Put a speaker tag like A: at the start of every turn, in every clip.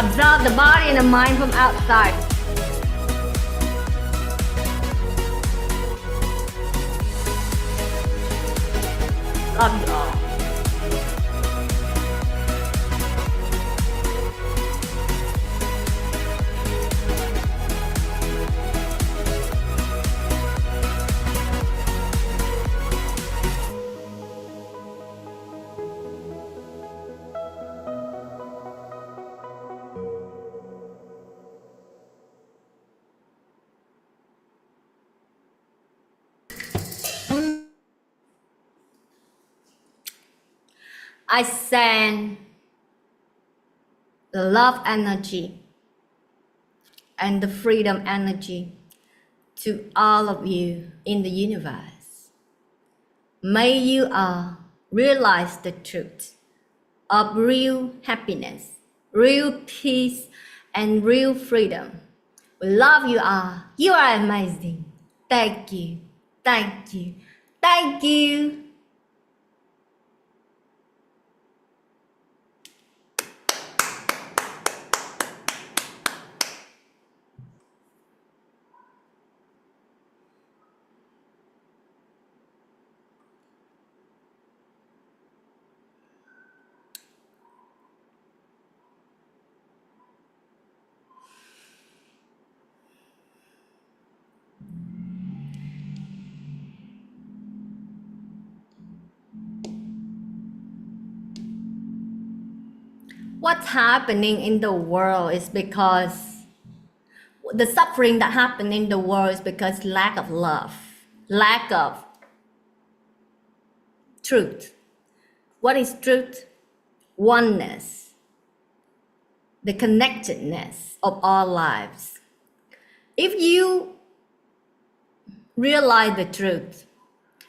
A: Observe the body and the mind from outside. Love you all. I send the love energy and the freedom energy to all of you in the universe. May you all realize the truth of real happiness, real peace, and real freedom. We love you all. You are amazing. Thank you. Thank you. Thank you. What's happening in the world is because the suffering that happened in the world is because lack of love, lack of truth. What is truth? Oneness, the connectedness of our lives. If you realize the truth,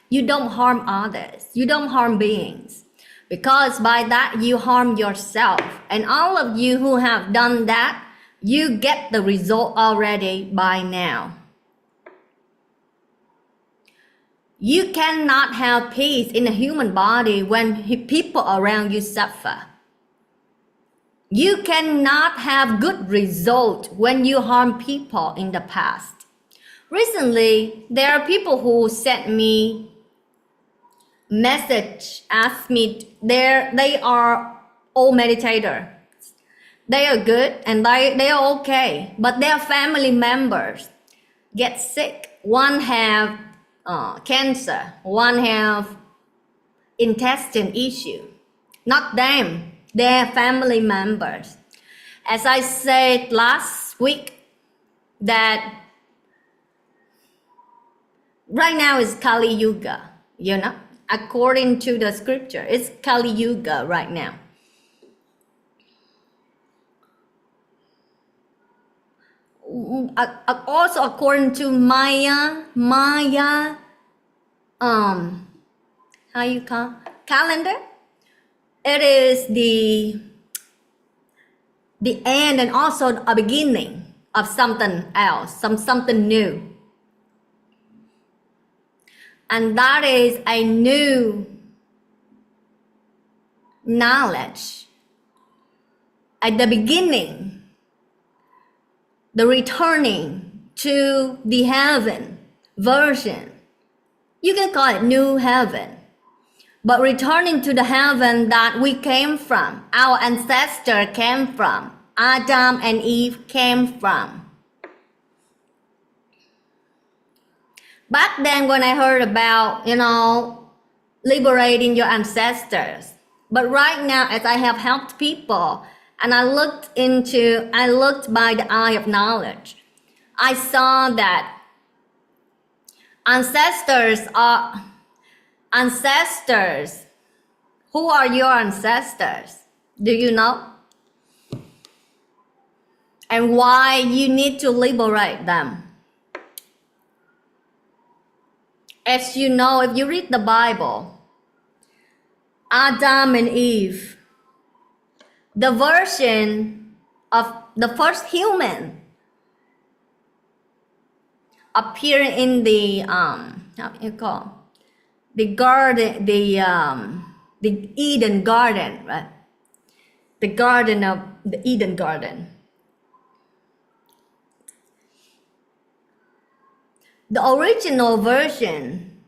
A: you don't harm others, you don't harm beings, because by that you harm yourself. And all of you who have done that, you get the result already by now. You cannot have peace in a human body when people around you suffer. You cannot have good result when you harm people in the past. Recently, there are people who sent me message, ask me, they are all meditators. They are good and they are okay, but their family members get sick. One have cancer, one have intestine issue. Not them, their family members. As I said last week, that right now is Kali Yuga, you know, according to the scripture, it's Kali Yuga right now. Also according to Maya, how you call calendar, it is the end and also a beginning of something else, something new. And that is a new knowledge. At the beginning, the returning to the heaven version. You can call it new heaven. But returning to the heaven that we came from, our ancestor came from, Adam and Eve came from. Back then when I heard about, you know, liberating your ancestors. But right now, as I have helped people, and I looked by the eye of knowledge, I saw that ancestors. Who are your ancestors? Do you know? And why you need to liberate them? As you know, if you read the Bible, Adam and Eve, the version of the first human appear in the how you call the garden, the Eden garden, right? the garden of the Eden garden. The original version,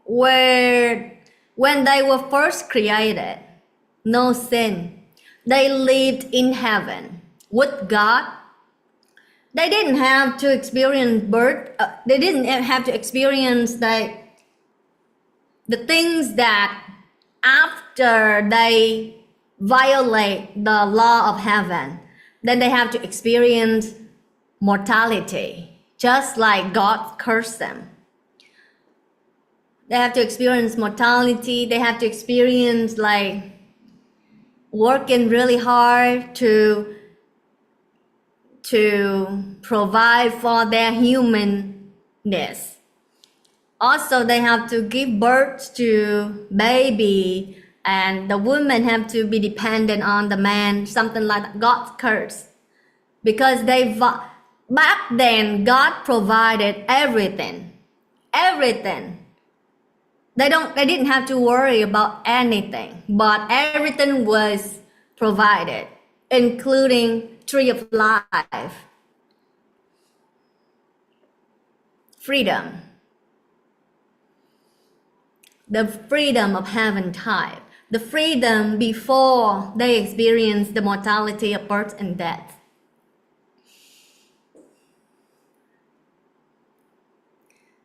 A: where when they were first created, no sin, they lived in heaven with God. They didn't have to experience birth. They didn't have to experience the things that after they violate the law of heaven, then they have to experience mortality, just like God cursed them. They have to experience mortality. They have to experience like working really hard to provide for their humanness. Also, they have to give birth to baby, and the women have to be dependent on the man, something like that. God's curse. Because back then, God provided everything. Everything. They didn't have to worry about anything, but everything was provided, including tree of life, freedom, the freedom of heaven type, the freedom before they experience the mortality of birth and death.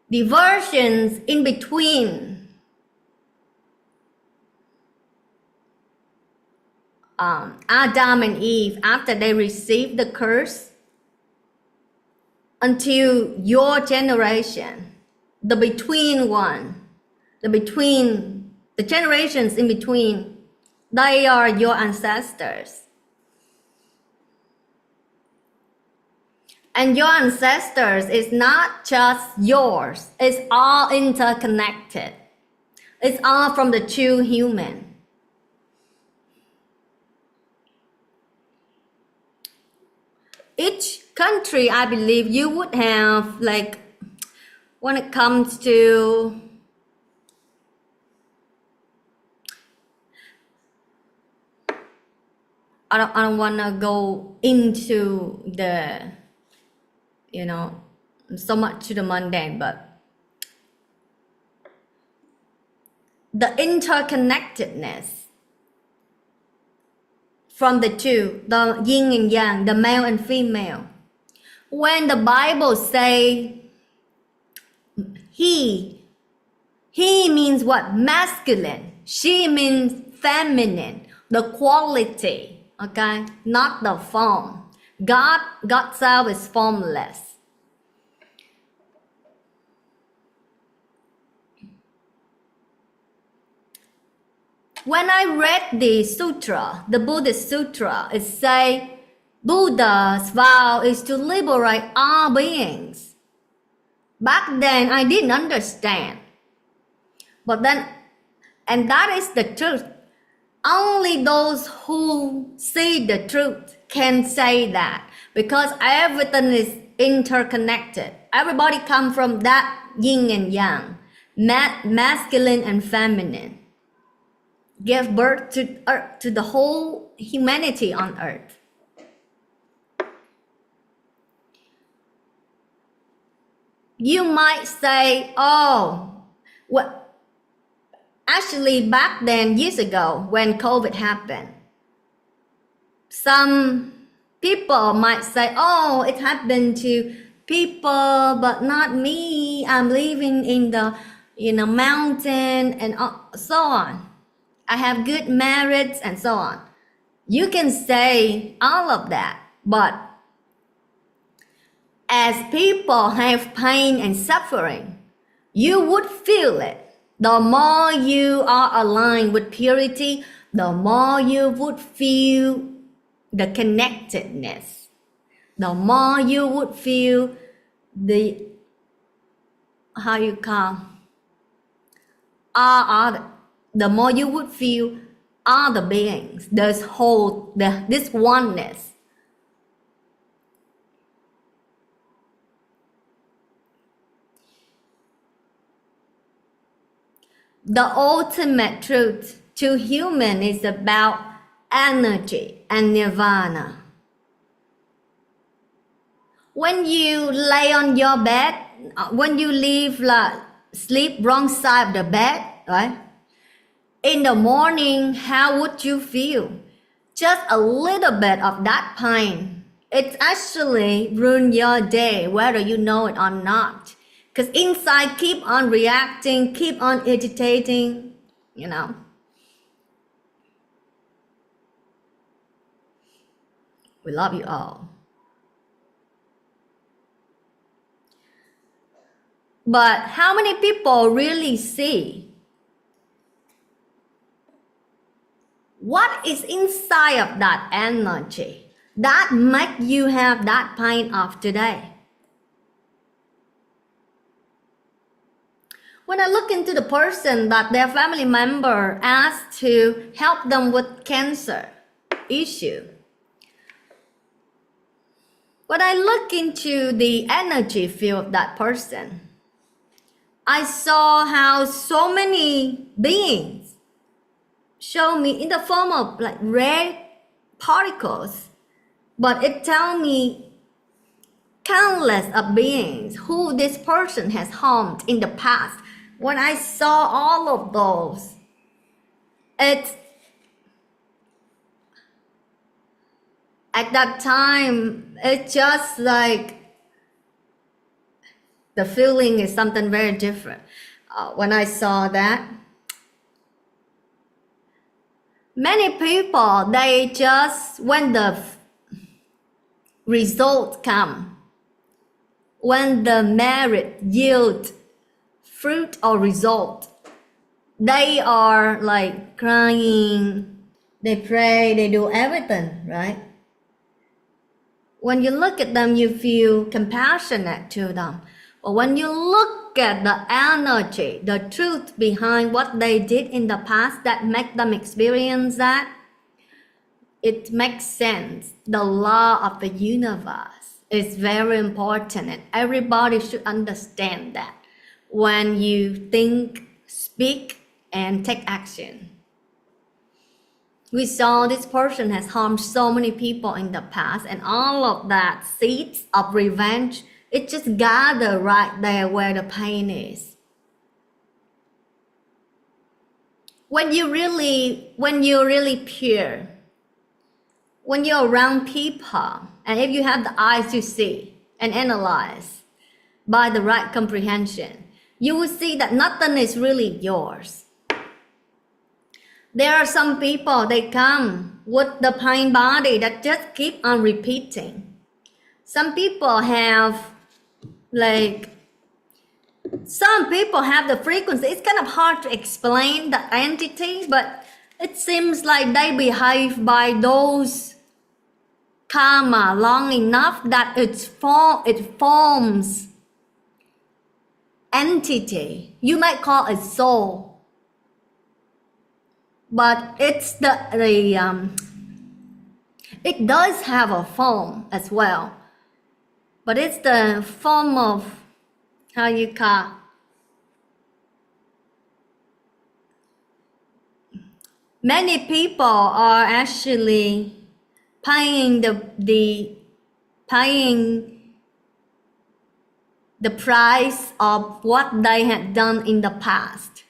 A: The versions in between Adam and Eve, after they received the curse, until your generation, the generations in between, they are your ancestors. And your ancestors is not just yours, it's all interconnected. It's all from the true human. Each country, I believe, you would have, like, when it comes to I don't want to go into the, so much to the mundane, but the interconnectedness from the two, the yin and yang, the male and female. When the Bible say he means what? Masculine. She means feminine, the quality, okay? Not the form. God's self is formless. When I read the sutra, the Buddhist sutra, it says Buddha's vow is to liberate all beings. Back then, I didn't understand. But then, and that is the truth. Only those who see the truth can say that, because everything is interconnected. Everybody comes from that yin and yang, masculine and feminine. Give birth to earth, to the whole humanity on earth. You might say, oh, well, actually back then, years ago, when COVID happened, some people might say, oh, it happened to people, but not me. I'm living in the mountain and so on. I have good merits and so on. You can say all of that, but as people have pain and suffering, you would feel it. The more you are aligned with purity, the more you would feel the connectedness. The more you would feel the, the more you would feel all the beings, this oneness. The ultimate truth to human is about energy, and nirvana. When you lay on your bed, when you sleep wrong side of the bed, right? In the morning, how would you feel? Just a little bit of that pain. It actually ruins your day, whether you know it or not. Because inside keep on reacting, keep on agitating, you know. We love you all. But how many people really see what is inside of that energy that make you have that pain of today? When I look into the person that their family member asked to help them with cancer issue, when I look into the energy field of that person, I saw how so many beings show me in the form of like red particles, but it tells me countless of beings who this person has harmed in the past. When I saw all of those, at that time, it's just like the feeling is something very different. When I saw that, many people, they just, when the results come, when the merit yield fruit or result, they are like crying, they pray, they do everything, right? When you look at them, you feel compassionate to them. But when you look at the energy, the truth behind what they did in the past that make them experience that, it makes sense. The law of the universe is very important, and everybody should understand that when you think, speak, and take action. We saw this person has harmed so many people in the past, and all of that seeds of revenge, it just gathered right there where the pain is. When you're really pure, when you're around people, and if you have the eyes to see and analyze by the right comprehension, you will see that nothing is really yours. There are some people, they come with the pain body that just keep on repeating. Some people have the frequency. It's kind of hard to explain the entity, but it seems like they behave by those karma long enough that it forms entity. You might call it soul. But it does have a form as well, but it's the form of how you call. Many people are actually paying the price of what they had done in the past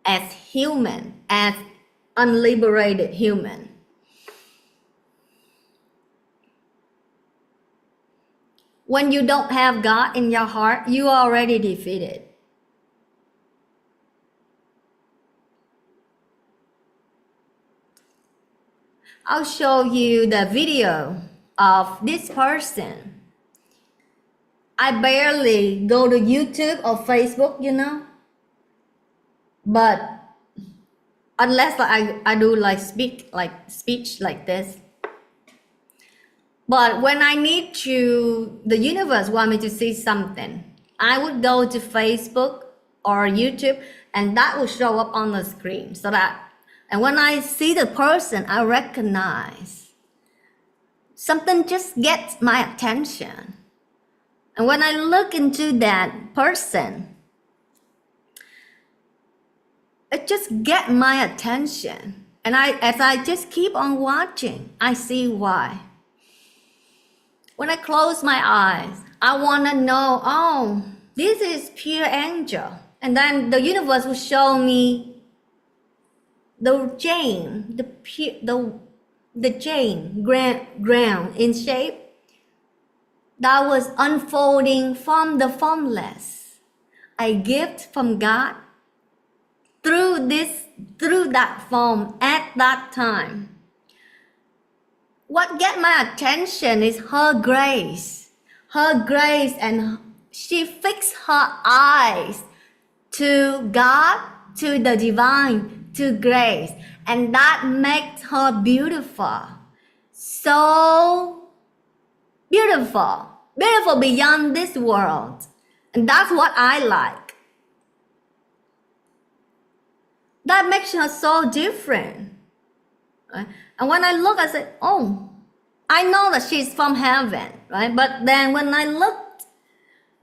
A: as human, as unliberated human. When you don't have God in your heart, you are already defeated. I'll show you the video of this person. I barely go to YouTube or Facebook, you know, but unless I do speech like this. But when I need the universe want me to see something, I would go to Facebook or YouTube, and that will show up on the screen and when I see the person, I recognize something just gets my attention. And when I look into that person, it just gets my attention. And as I just keep on watching, I see why. When I close my eyes, I want to know, oh, this is pure angel. And then the universe will show me the chain, the chain ground in shape that was unfolding from the formless, a gift from God through that form at that time. What get my attention is her grace, and she fixed her eyes to God, to the divine, to grace, and that makes her beautiful, so beautiful beyond this world. And that's what I like. That makes her so different, right? And when I look, I say, oh, I know that she's from heaven, right? But then when I looked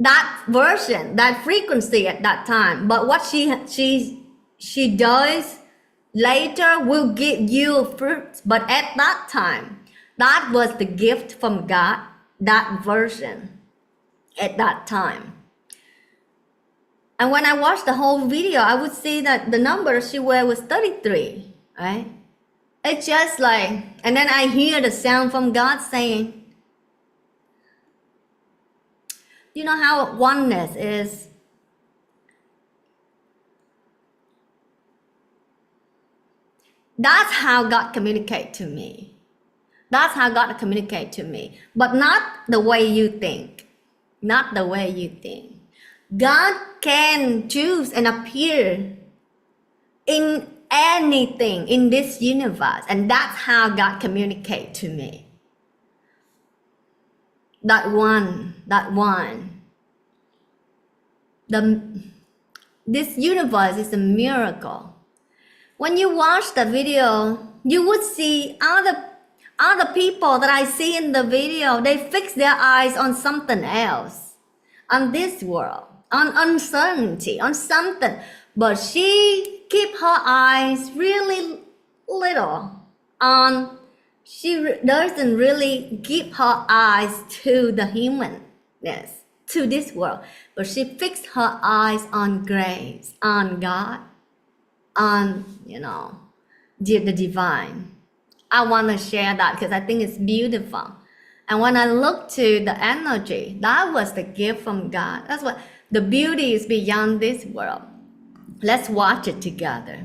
A: that version, that frequency at that time, but what she does later will give you fruit. But at that time, that was the gift from God, that version at that time. And when I watched the whole video, I would see that the number she wear was 33, right? It's just like, and then I hear the sound from God saying, you know how oneness is? That's how God communicates to me. That's how God communicates to me. But not the way you think. Not the way you think. God can choose and appear in anything in this universe. And that's how God communicates to me. That one. This universe is a miracle. When you watch the video, you would see other people that I see in the video, they fix their eyes on something else, on this world, on uncertainty, on something. But she keep her eyes really little on, she doesn't really give her eyes to the humanness, to this world, but she fixed her eyes on grace, on God, on, the divine. I want to share that because I think it's beautiful. And when I look to the energy, that was the gift from God. That's what the beauty is beyond this world. Let's watch it together.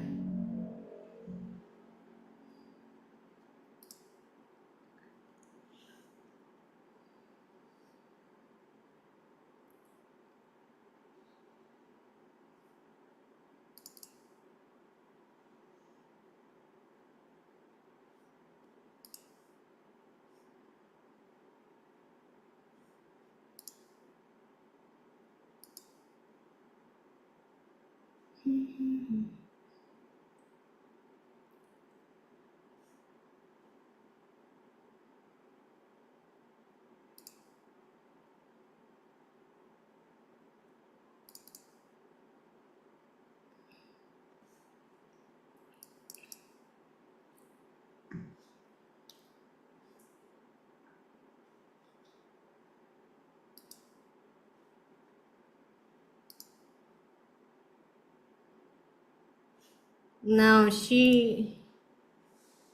A: Now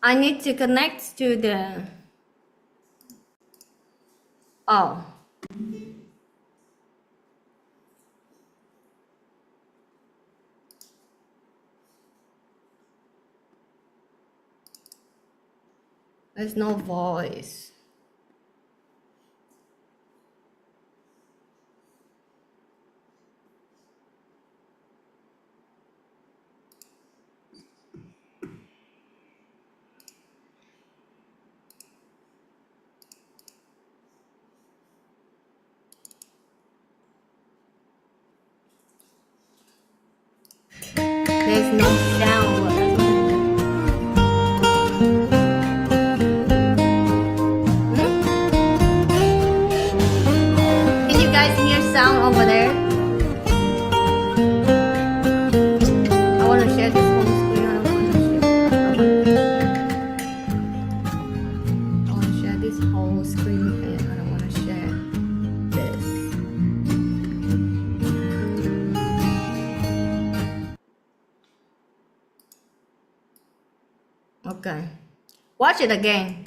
A: I need to connect to the, oh. There's no voice. There's no sound. Can you guys hear sound over there? I want to share this whole screen. I don't want to share. Okay. Watch it again.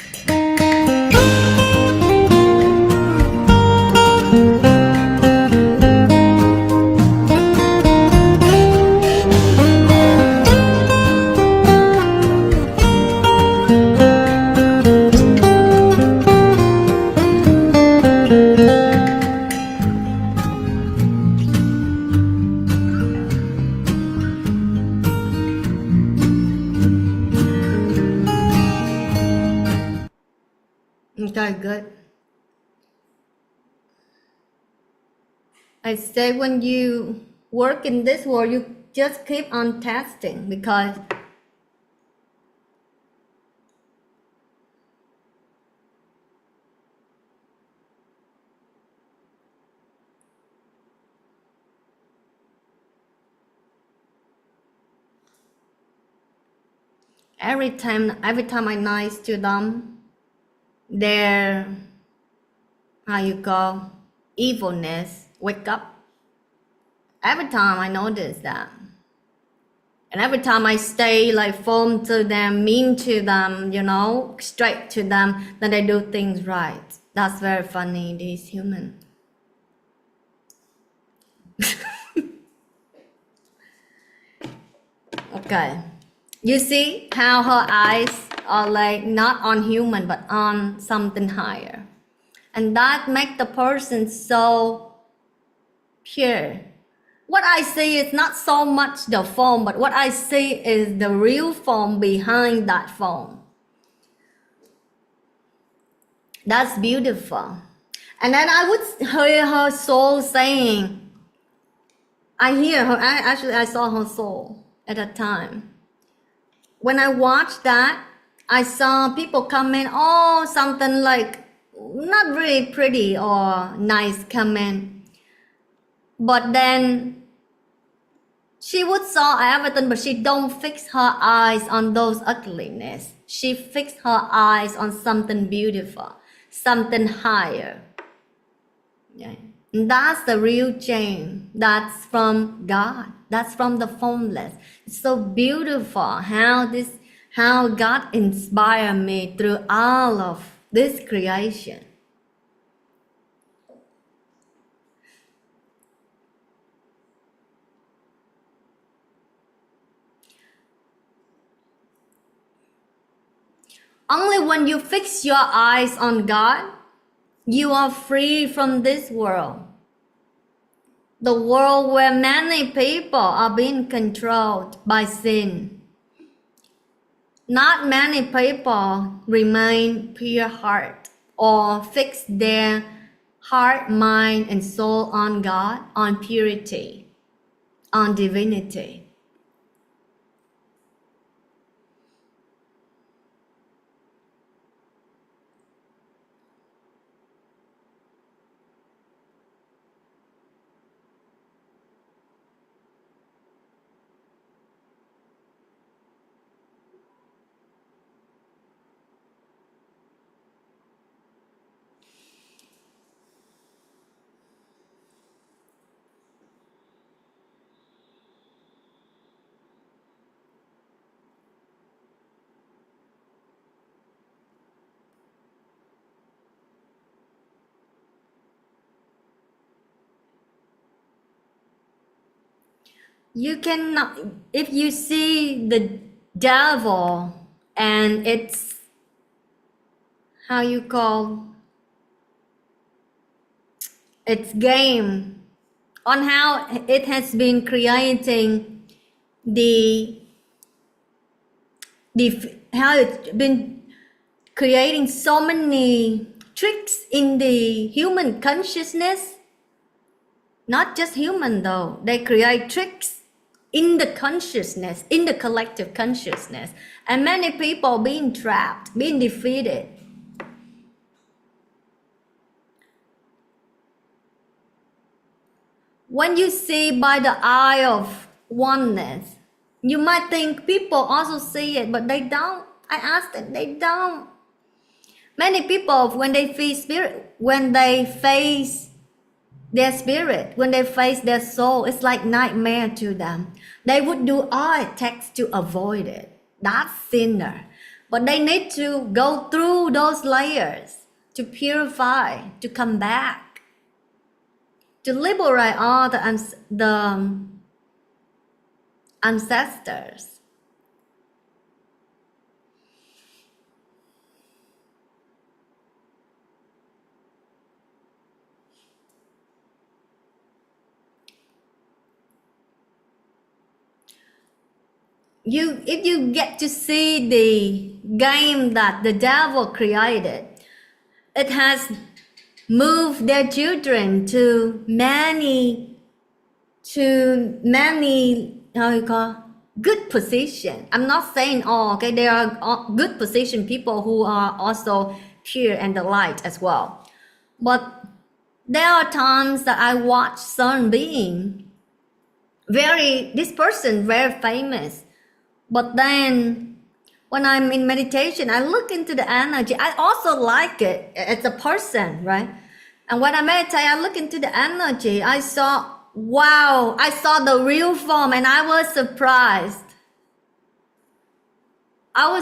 A: Okay, good. I say when you work in this world, you just keep on testing, because every time I'm nice to them, their, how you call, evilness wake up. Every time I notice that. And every time I stay like firm to them, mean to them, you know, straight to them, then they do things right. That's very funny, these humans. Okay. You see how her eyes are like not on human, but on something higher. And that makes the person so pure. What I see is not so much the form, but what I see is the real form behind that form. That's beautiful. And then I would hear her soul saying, I saw her soul at a time. When I watched that, I saw people comment, oh, something like not really pretty or nice comment. But then she would saw everything, but she don't fix her eyes on those ugliness. She fixed her eyes on something beautiful, something higher. Yeah. And that's the real change. That's from God. That's from the formless. It's so beautiful how God inspired me through all of this creation. Only when you fix your eyes on God, you are free from this world. The world where many people are being controlled by sin. Not many people remain pure heart or fix their heart, mind, and soul on God, on purity, on divinity. You cannot, if you see the devil and it's, how you call, its game, on how it has been creating how it's been creating so many tricks in the human consciousness. Not just human though, they create tricks in the consciousness, in the collective consciousness, and many people being trapped, being defeated. When you see by the eye of oneness, you might think people also see it, but they don't. I asked them, they don't. Many people, when they face spirit, when they face their spirit, when they face their soul, it's like nightmare to them. They would do all it takes to avoid it. That's sinner. But they need to go through those layers to purify, to come back, to liberate all the ancestors. If you get to see the game that the devil created, it has moved their children to many how you call good position. I'm not saying all, okay, there are good position people who are also pure and the light as well, but there are times that I watch some being this person very famous, but then when I'm in meditation, I look into the energy. I also like it as a person, right? And when I meditate, I look into the energy. I saw the real form, and I was surprised. How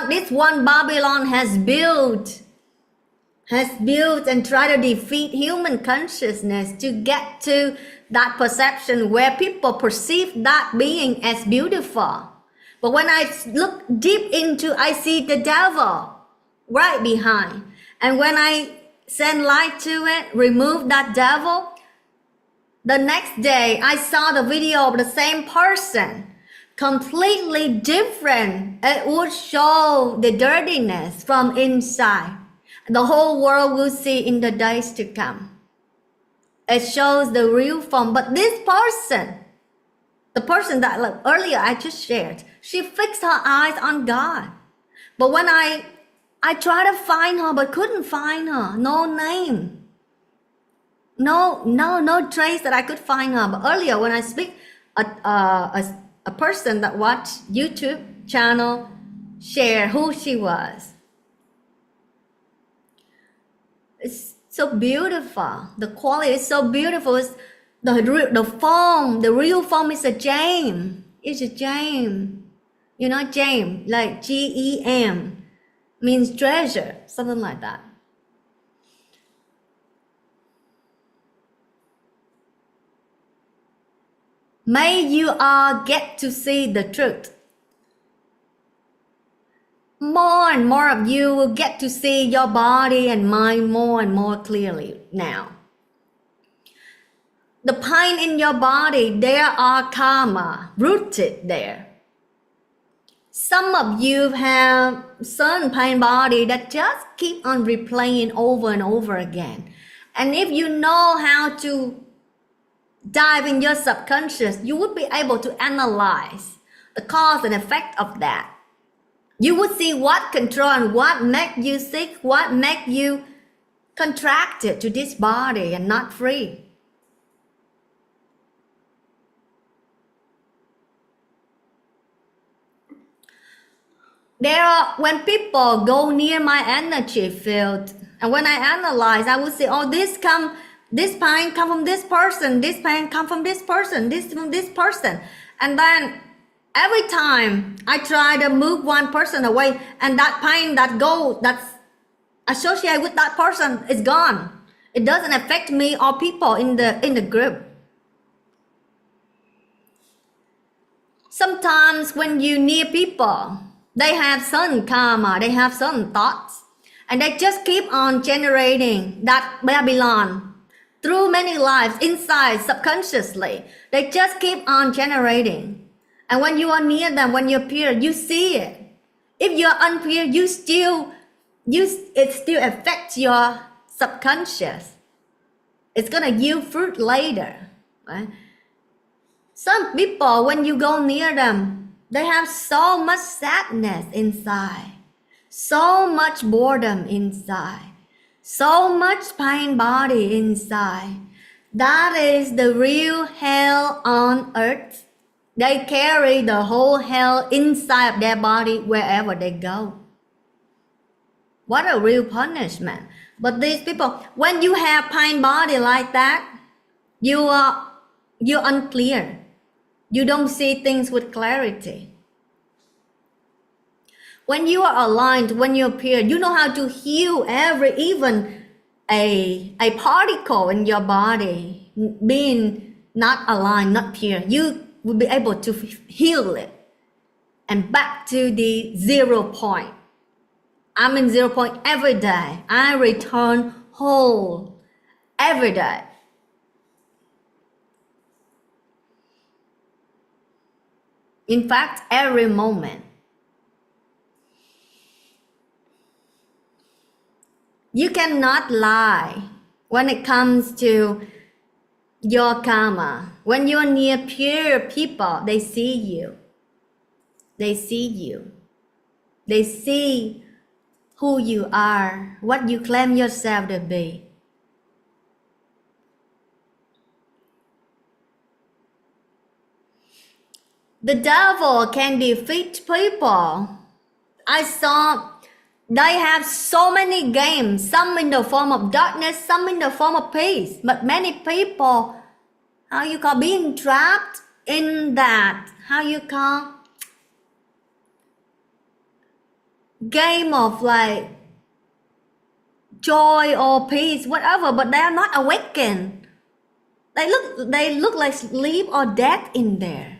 A: this one Babylon has built and try to defeat human consciousness to get to that perception where people perceive that being as beautiful. But when I look deep into, I see the devil right behind. And when I send light to it, remove that devil, the next day I saw the video of the same person, completely different. It would show the dirtiness from inside. The whole world will see in the days to come. It shows the real form. But this person, the person that earlier I just shared, she fixed her eyes on God. But when I tried to find her, but couldn't find her. No name. No trace that I could find her. But earlier when I speak, a person that watched YouTube channel share who she was. It's so beautiful. The quality is so beautiful. It's the form, the real form is a gem. It's a gem. You know, gem, like GEM, means treasure, something like that. May you all get to see the truth. More and more of you will get to see your body and mind more and more clearly now. The pain in your body, there are karma rooted there. Some of you have certain pain body that just keep on replaying over and over again. And if you know how to dive in your subconscious, you would be able to analyze the cause and effect of that. You would see what control and what make you sick, what make you contracted to this body and not free. When people go near my energy field, and when I analyze, I would say, oh, this pain come from this person, this pain come from this person, this from this person. And then every time I try to move one person away, and that pain that's associated with that person is gone. It doesn't affect me or people in the group. Sometimes when you near people, they have certain karma, they have certain thoughts, and they just keep on generating that Babylon through many lives inside subconsciously. They just keep on generating. And when you are near them, when you're pure, you see it. If you're unpure, it still affects your subconscious. It's gonna yield fruit later, right? Some people, when you go near them, they have so much sadness inside, so much boredom inside, so much pain body inside. That is the real hell on earth. They carry the whole hell inside of their body wherever they go. What a real punishment. But these people, when you have pain body like that, you're unclear. You don't see things with clarity. When you are aligned, when you appear, you know how to heal even a particle in your body being not aligned, not pure. You will be able to heal it and back to the 0 point. I'm in 0 point every day. I return whole every day. In fact, every moment. You cannot lie when it comes to your karma. When you're near pure people, they see you. They see you. They see who you are, what you claim yourself to be. The devil can defeat people. I saw they have so many games, some in the form of darkness, some in the form of peace. But many people, being trapped in that, game of like joy or peace, whatever, but they are not awakened. They look like sleep or death in there,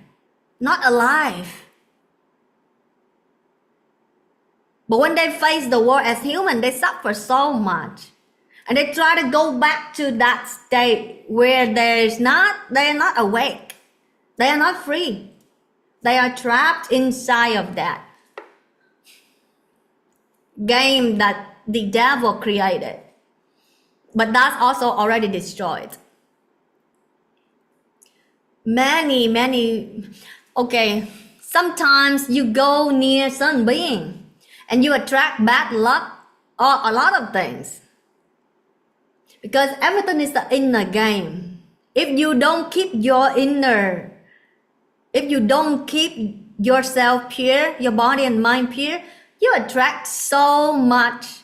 A: not alive. But when they face the world as human, they suffer so much. And they try to go back to that state where they are not awake. They are not free. They are trapped inside of that game that the devil created. But that's also already destroyed. Okay, sometimes you go near some being and you attract bad luck or a lot of things. Because everything is the inner game. If you don't keep yourself pure, your body and mind pure, you attract so much,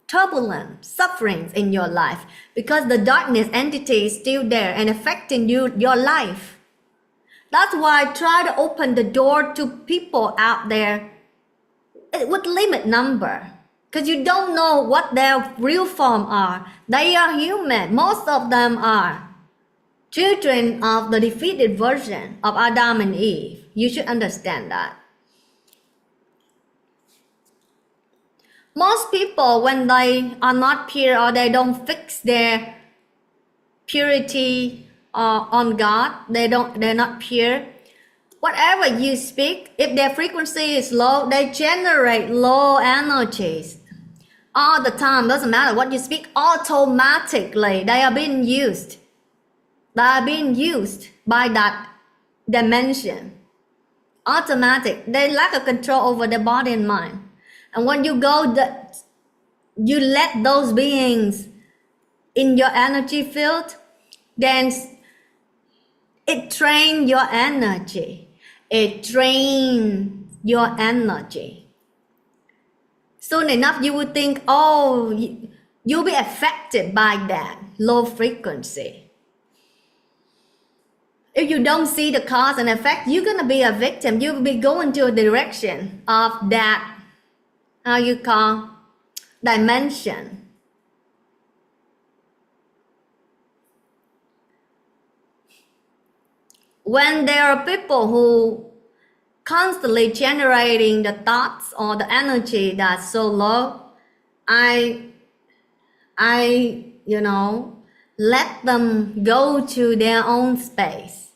A: turbulent sufferings in your life. Because the darkness entity is still there and affecting your life. That's why I try to open the door to people out there with limit number. Because you don't know what their real form are. They are human. Most of them are children of the defeated version of Adam and Eve. You should understand that. Most people, when they are not pure or they don't fix their purity on God, they're not pure. Whatever you speak, if their frequency is low, they generate low energies. All the time, doesn't matter what you speak, automatically they are being used. They are being used by that dimension. Automatic. They lack a control over their body and mind. And when you you let those beings in your energy field, then it drains your energy. It drains your energy. Soon enough, you will think, you'll be affected by that low frequency. If you don't see the cause and effect, you're going to be a victim. You will be going to a direction of that, dimension. When there are people who constantly generating the thoughts or the energy that's so low, I let them go to their own space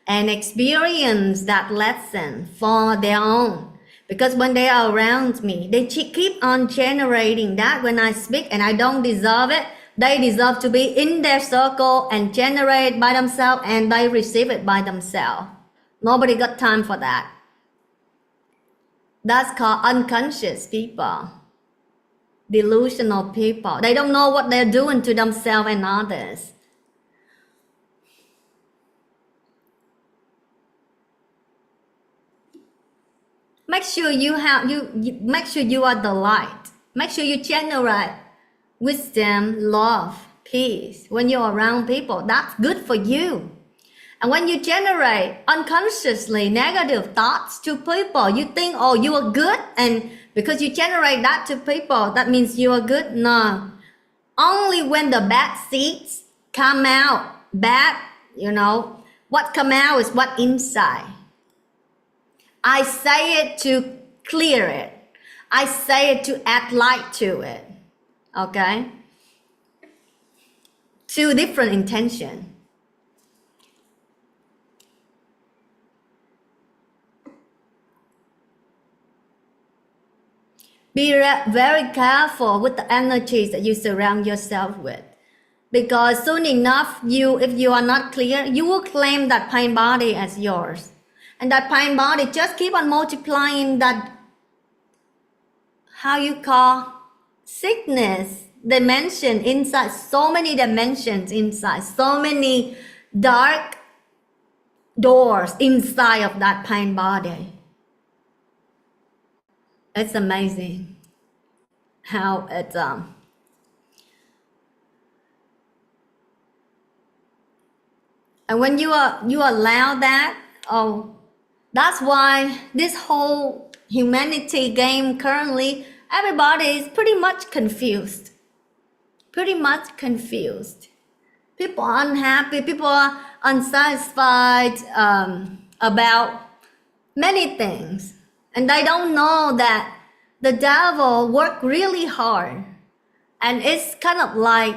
A: and experience that lesson for their own. Because when they are around me, they keep on generating that. When I speak and I don't deserve it, they deserve to be in their circle and generate by themselves, and they receive it by themselves. Nobody got time for that. That's called unconscious people, delusional people. They don't know what they're doing to themselves and others. Make sure you are the light. Make sure you generate wisdom, love, peace. When you're around people, that's good for you. And when you generate unconsciously negative thoughts to people, you think, oh, you are good. And because you generate that to people, that means you are good. No. Only when the bad seeds come out, bad, what come out is what inside. I say it to clear it. I say it to add light to it. Okay? Two different intentions. Be very careful with the energies that you surround yourself with. Because soon enough, if you are not clear, you will claim that pain body as yours. And that pain body just keep on multiplying that, how you call, sickness, dimension inside, so many dimensions inside, so many dark doors inside of that pain body. It's amazing how it's and when you allow that, that's why this whole humanity game currently, everybody is pretty much confused. People are unhappy, people are unsatisfied about many things. And they don't know that the devil worked really hard. And it's kind of like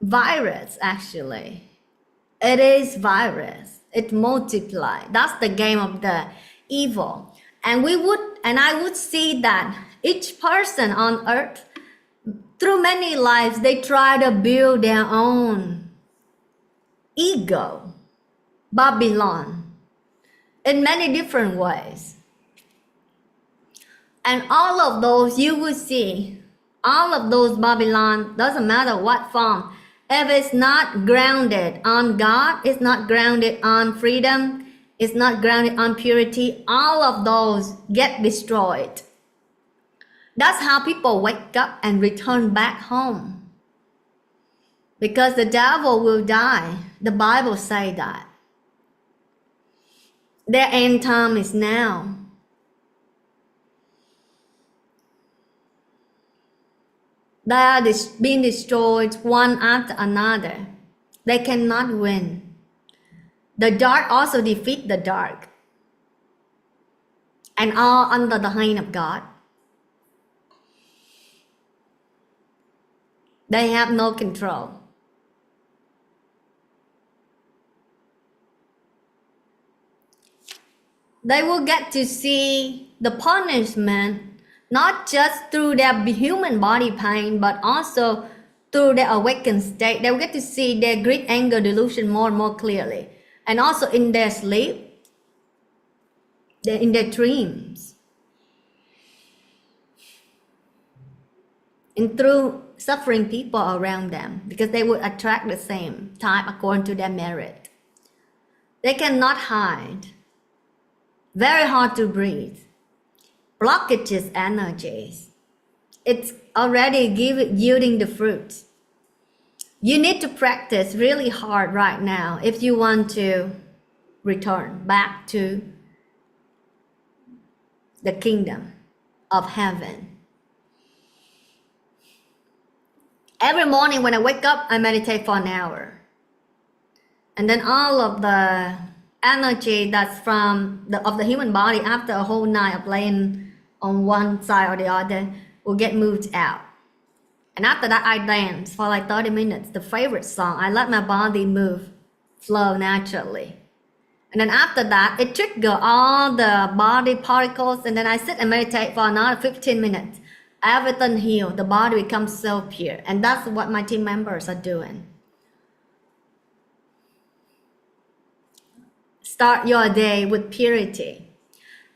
A: virus, actually. It is virus. It multiplies. That's the game of the evil. And I would see that each person on earth, through many lives, they try to build their own ego, Babylon, in many different ways. And all of those, you will see, all of those Babylon, doesn't matter what form, if it's not grounded on God, it's not grounded on freedom, it's not grounded on purity, all of those get destroyed. That's how people wake up and return back home. Because the devil will die. The Bible says that. Their end time is now. They are being destroyed one after another. They cannot win. The dark also defeat the dark. And all under the hand of God. They have no control. They will get to see the punishment not just through their human body pain, but also through their awakened state. They will get to see their greed, anger, delusion more and more clearly. And also in their sleep, in their dreams. And through suffering people around them, because they would attract the same type according to their merit. They cannot hide. Very hard to breathe. Blockages energies. It's already yielding the fruits. You need to practice really hard right now if you want to return back to the kingdom of heaven. Every morning when I wake up, I meditate for an hour. And then all of the energy that's of the human body after a whole night of laying on one side or the other will get moved out. And after that, I dance for like 30 minutes, the favorite song. I let my body move, flow naturally. And then after that, it triggers all the body particles, and then I sit and meditate for another 15 minutes. Everything healed, the body becomes so pure. And that's what my team members are doing. Start your day with purity.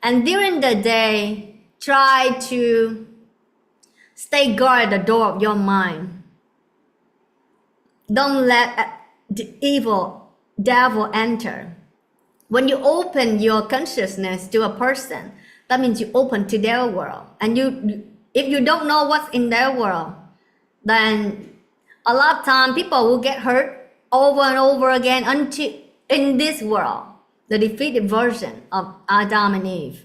A: And during the day, try to stay guard at the door of your mind. Don't let the evil devil enter. When you open your consciousness to a person, that means you open to their world. And if you don't know what's in their world, then a lot of time people will get hurt over and over again until in this world, the defeated version of Adam and Eve.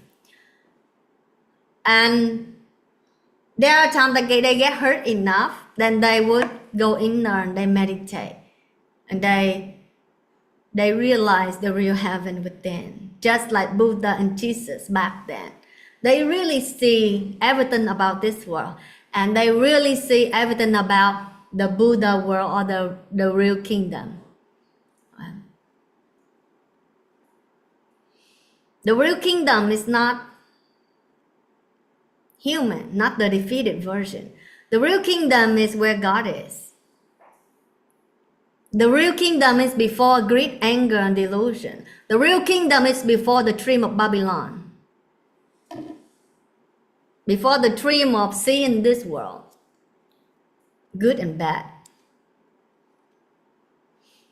A: And there are times that they get hurt enough, then they would go inner and they meditate. And they realize the real heaven within. Just like Buddha and Jesus back then. They really see everything about this world. And they really see everything about the Buddha world or the real kingdom. The real kingdom is not human, not the defeated version. The real kingdom is where God is. The real kingdom is before greed, anger, and delusion. The real kingdom is before the dream of Babylon. Before the dream of seeing this world, good and bad.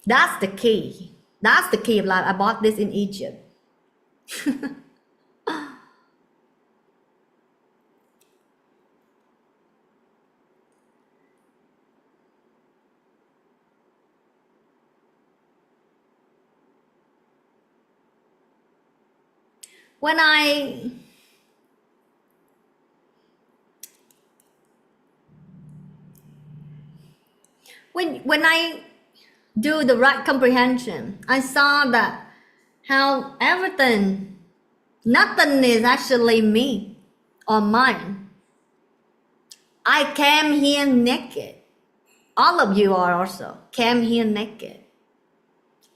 A: That's the key. That's the key of life. I bought this in Egypt. When I do the right comprehension, I saw that how everything, nothing is actually me or mine. I came here naked. All of you are also came here naked.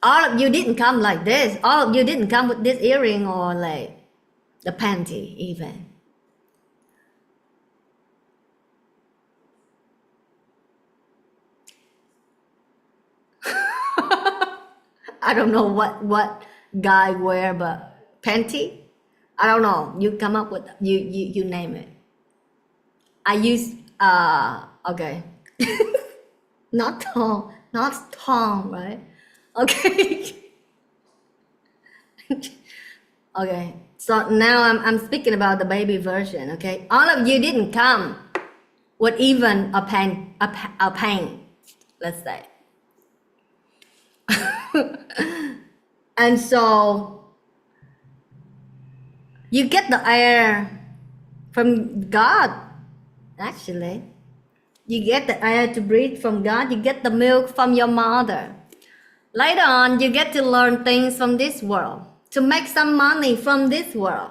A: All of you didn't come like this. All of you didn't come with this earring or like the panty even. I don't know what guy wear, but panty? I don't know. You come up with you name it. I use okay. not tall, right? Okay. Okay. So now I'm speaking about the baby version, okay? All of you didn't come with even a pain, let's say. And so you get the air from God, actually. You get the air to breathe from God. You get the milk from your mother. Later on, you get to learn things from this world, to make some money from this world,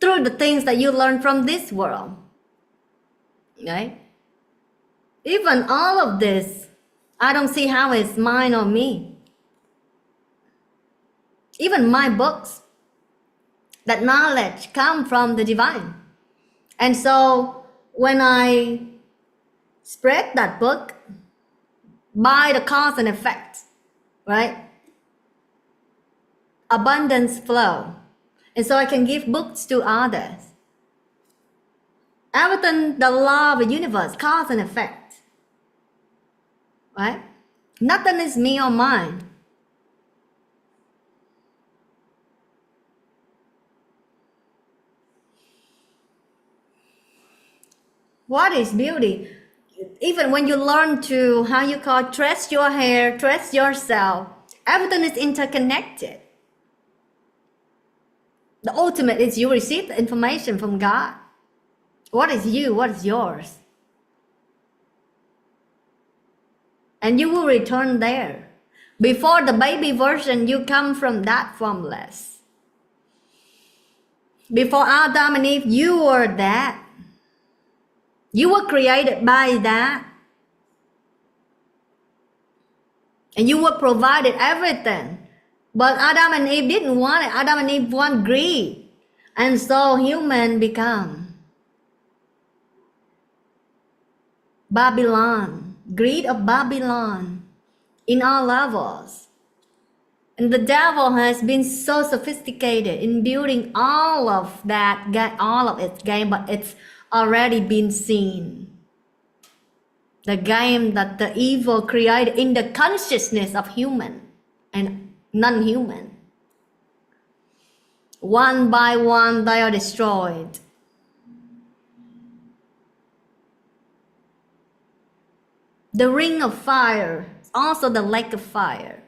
A: through the things that you learn from this world. Right? Even all of this, I don't see how it's mine or me. Even my books, that knowledge come from the divine. And so when I spread that book by the cause and effect, right? Abundance flow. And so I can give books to others. Everything, the law of the universe, cause and effect. Right? Nothing is me or mine. What is beauty? Even when you learn to, how you call it, dress your hair, dress yourself, everything is interconnected. The ultimate is you receive the information from God. What is you? What is yours? And you will return there. Before the baby version, you come from that formless. Before Adam and Eve, you were that. You were created by that. And you were provided everything. But Adam and Eve didn't want it. Adam and Eve want greed. And so human become Babylon. Greed of Babylon in all levels. And the devil has been so sophisticated in building all of that, all of its game, but it's already been seen. The game that the evil created in the consciousness of human and non-human. One by one, they are destroyed. The ring of fire, also the lake of fire.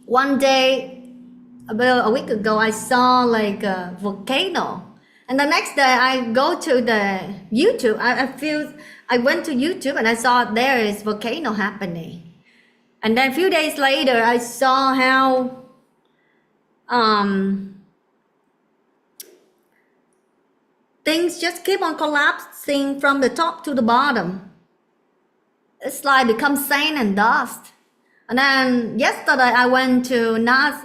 A: One day, about a week ago, I saw like a volcano. And the next day I go to the YouTube, I went to YouTube and I saw there is volcano happening. And then a few days later, I saw how things just keep on collapsing from the top to the bottom. It's like become sand and dust. And then yesterday I went to NASA.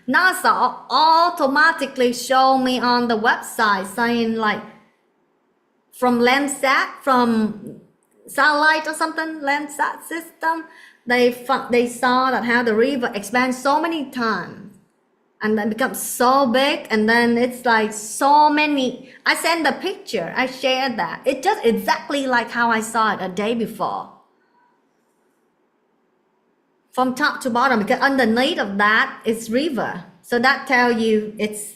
A: NASA automatically showed me on the website saying like from Landsat, from satellite or something, Landsat system, they saw that how the river expands so many times and then becomes so big, and then it's like so many. I sent the picture, I shared that. It's just exactly like how I saw it a day before. From top to bottom, because underneath of that is river. So that tell you it's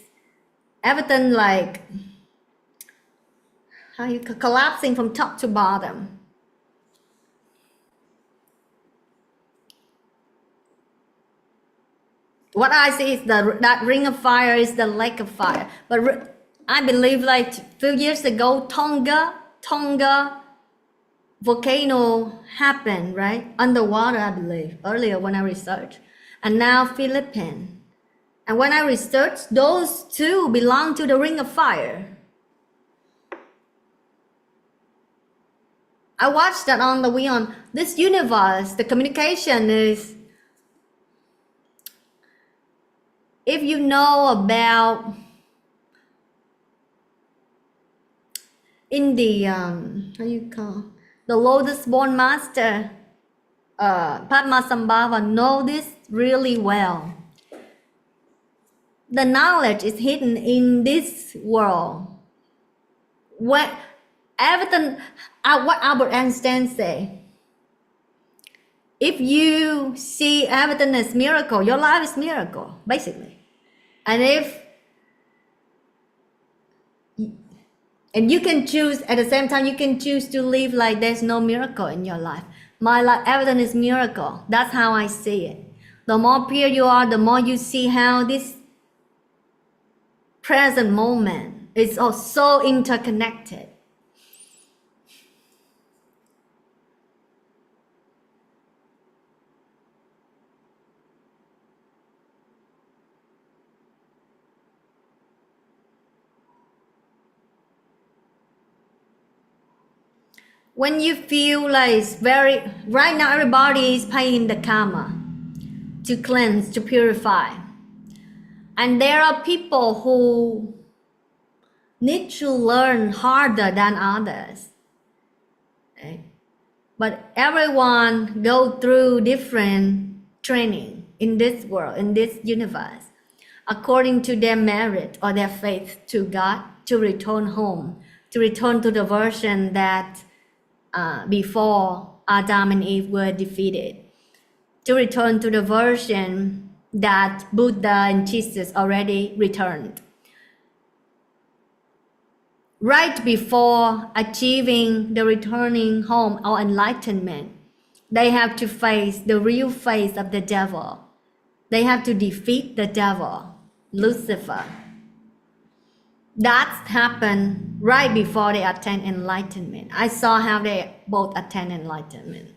A: everything like how you collapsing from top to bottom. What I see is that ring of fire is the lake of fire. But I believe like a few years ago, Tonga volcano happened, right? Underwater, I believe, earlier when I researched. And now Philippines. And when I researched, those two belong to the ring of fire. I watched that on the Beyond. This universe, the communication is, if you know about in the how you call the Lotus Born Master, Padmasambhava know this really well. The knowledge is hidden in this world. What everything, what Albert Einstein say, if you see everything as miracle, your life is miracle, basically. And you can choose, at the same time, you can choose to live like there's no miracle in your life. My life, everything is miracle. That's how I see it. The more pure you are, the more you see how this present moment is all so interconnected. When you feel like it's very, right now everybody is paying the karma to cleanse, to purify. And there are people who need to learn harder than others. Okay? But everyone go through different training in this world, in this universe, according to their merit or their faith to God, to return home, to return to the version that before Adam and Eve were defeated, to return to the version that Buddha and Jesus already returned. Right before achieving the returning home or enlightenment, they have to face the real face of the devil. They have to defeat the devil, Lucifer. That happened right before they attain enlightenment. I saw how they both attain enlightenment.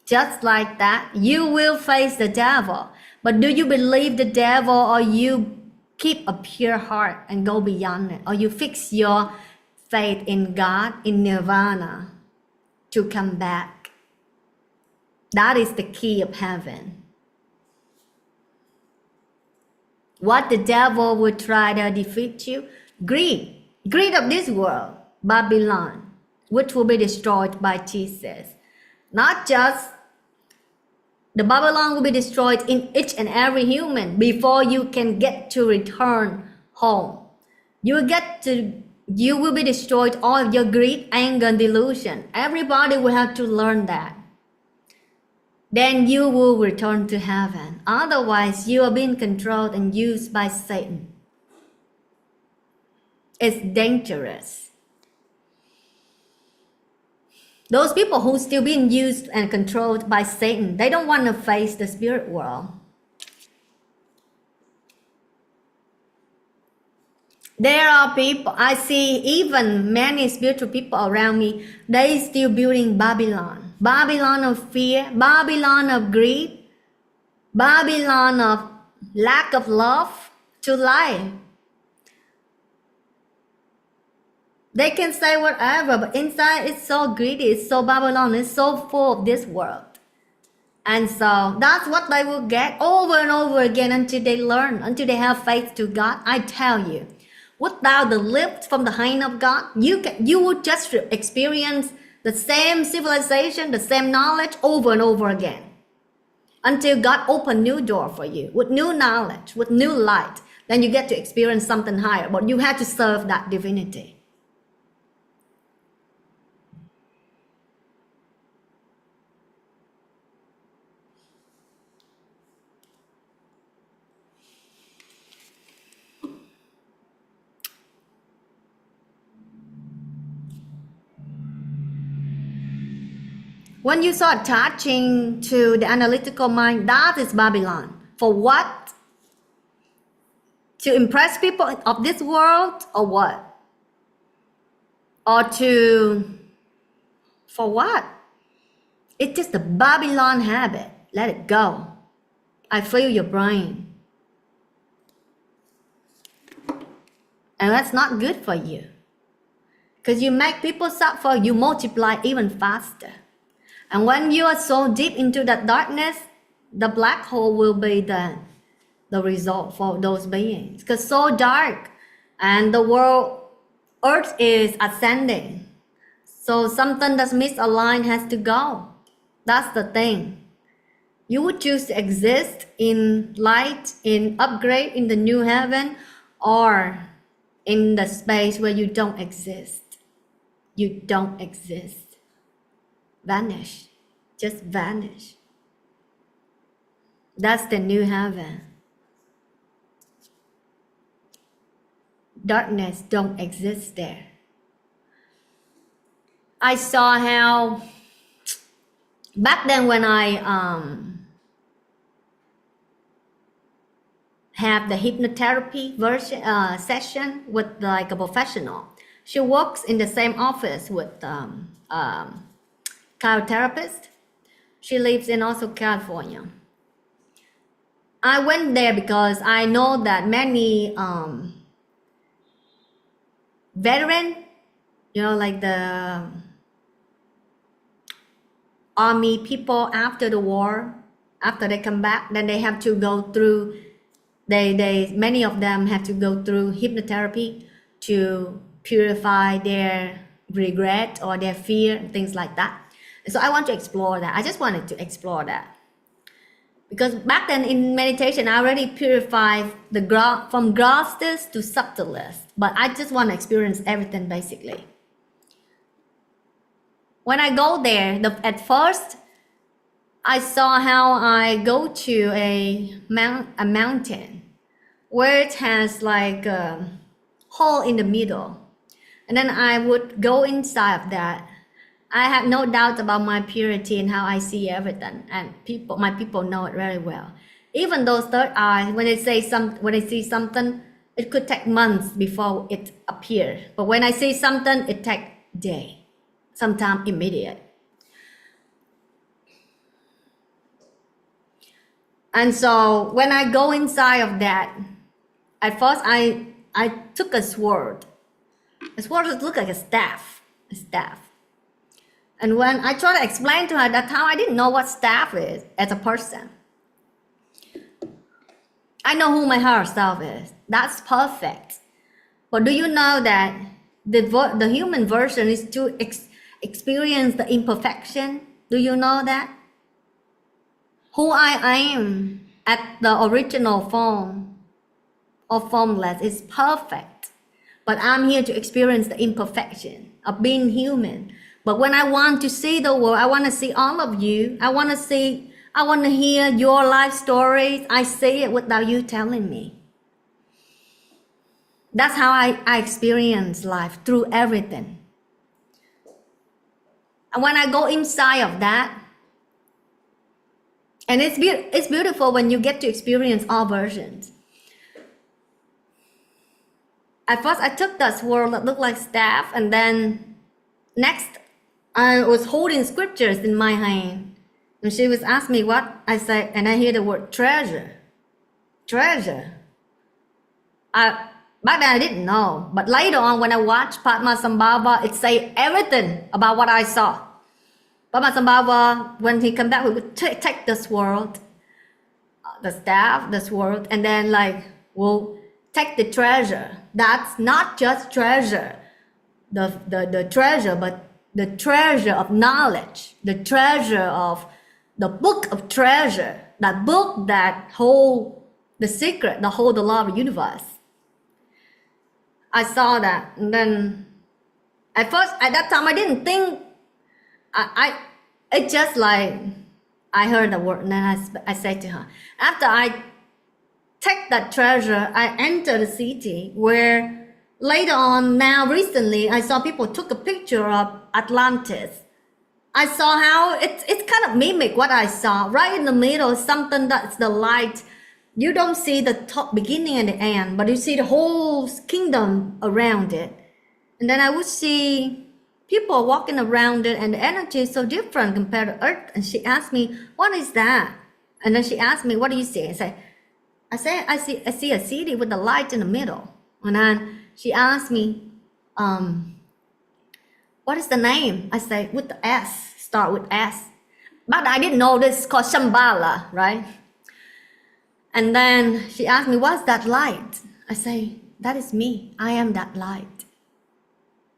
A: Just like that, you will face the devil. But do you believe the devil, or you keep a pure heart and go beyond it? Or you fix your faith in God, in nirvana, to come back? That is the key of heaven. What the devil would try to defeat you? Greed. Greed of this world, Babylon, which will be destroyed by Jesus. Not just the Babylon will be destroyed in each and every human before you can get to return home. You will be destroyed all of your greed, anger, and delusion. Everybody will have to learn that. Then you will return to heaven. Otherwise, you are being controlled and used by Satan. It's dangerous. Those people who still being used and controlled by Satan, they don't want to face the spirit world. There are people, I see even many spiritual people around me, they still building Babylon. Babylon of fear, Babylon of greed, Babylon of lack of love to life. They can say whatever, but inside it's so greedy, it's so Babylon, it's so full of this world. And so that's what they will get over and over again until they learn, until they have faith to God. I tell you, without the lift from the hand of God, you will just experience the same civilization, the same knowledge over and over again. Until God open new door for you with new knowledge, with new light, then you get to experience something higher, but you have to serve that divinity. When you start attaching to the analytical mind, that is Babylon. For what? To impress people of this world or what? Or for what? It's just the Babylon habit. Let it go. I feel your brain. And that's not good for you. Because you make people suffer, you multiply even faster. And when you are so deep into that darkness, the black hole will be the result for those beings. Because so dark, and the world, Earth is ascending. So something that's misaligned has to go. That's the thing. You would choose to exist in light, in upgrade, in the new heaven, or in the space where you don't exist. You don't exist. Vanish. Just vanish. That's the new heaven. Darkness don't exist there. I saw how back then when I have the hypnotherapy session with like a professional. She works in the same office with chiropractor. She lives in also California. I went there because I know that many veteran, like the army people after the war, after they come back, then they have to go through, many of them have to go through hypnotherapy to purify their regret or their fear and things like that. And so I want to explore that. I just wanted to explore that. Because back then in meditation, I already purified from grossest to subtlest. But I just want to experience everything basically. When I go there, at first, I saw how I go to a mountain where it has like a hole in the middle. And then I would go inside of that. I have no doubt about my purity and how I see everything, and my people know it very well. Even those third eyes, when they see something, it could take months before it appears. But when I see something, it takes days, sometimes immediate. And so when I go inside of that, at first I took a sword. A sword looks like a staff. And when I try to explain to her that time, I didn't know what staff is as a person. I know who my higher self is. That's perfect. But do you know that the human version is to experience the imperfection? Do you know that? Who I am at the original form or formless is perfect. But I'm here to experience the imperfection of being human. But when I want to see the world, I want to see all of you. I want to hear your life stories. I see it without you telling me. That's how I experience life, through everything. And when I go inside of that, and it's beautiful when you get to experience all versions. At first, I took that sword that looked like staff, and then next, I was holding scriptures in my hand. And she was asking me what I said, and I hear the word treasure. Treasure. Back then I didn't know, but later on when I watched Padmasambhava, it say everything about what I saw. Padmasambhava, when he come back, we would take the sword, the staff, the sword, and then like we'll take the treasure. That's not just treasure, the treasure, but the treasure of knowledge, the treasure of the book of treasure, that book that hold the secret, that hold the law of the universe. I saw that, and then at first, at that time, I didn't think. It's just like I heard the word, and then I said to her, after I take that treasure, I enter the city where later on, now recently, I saw people took a picture of Atlantis. I saw how it's kind of mimic what I saw. Right in the middle, something that's the light. You don't see the top beginning and the end, but you see the whole kingdom around it. And then I would see people walking around it, and the energy is so different compared to Earth. And she asked me, "What is that?" And then she asked me, "What do you see?" I see a city with the light in the middle. And then she asked me, "What is the name?" I say, "With the S, start with S." But I didn't know this is called Shambhala, right? And then she asked me, "What's that light?" I say, "That is me. I am that light."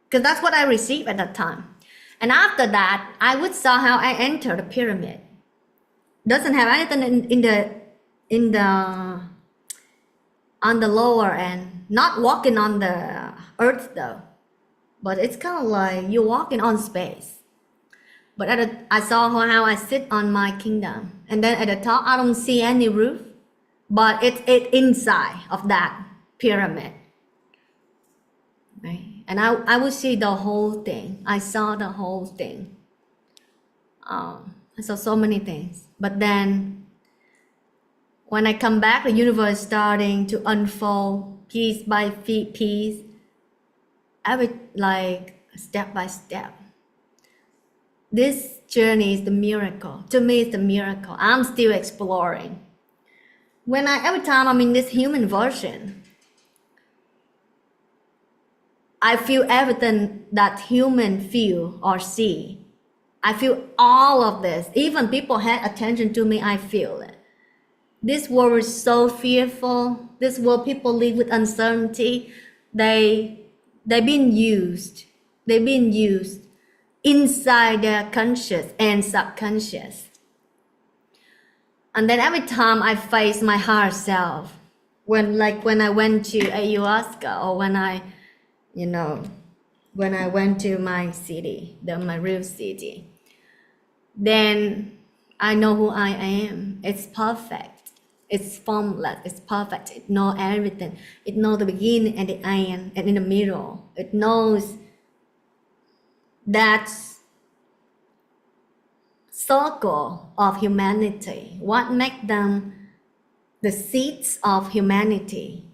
A: Because that's what I received at that time. And after that, I would saw how I entered the pyramid. Doesn't have anything in the on the lower end. Not walking on the earth though, but it's kind of like you're walking on space. But I saw how I sit on my kingdom, and then at the top I don't see any roof, but it's inside of that pyramid, right? And I would see the whole thing. I saw the whole thing. I saw so many things. But then when I come back, the universe starting to unfold piece by piece. I would like step by step. This journey is the miracle. To me, it's the miracle. I'm still exploring. Every time I'm in this human version, I feel everything that human feel or see. I feel all of this. Even people had attention to me, I feel it. This world is so fearful. This world, people live with uncertainty. They've been used. They've been used inside their conscious and subconscious. And then every time I face my higher self, when I went to ayahuasca, or when I went to my city, my real city, then I know who I am. It's perfect. It's formless. It's perfect. It knows everything. It knows the beginning and the end, and in the middle. It knows that circle of humanity. What makes them the seeds of humanity.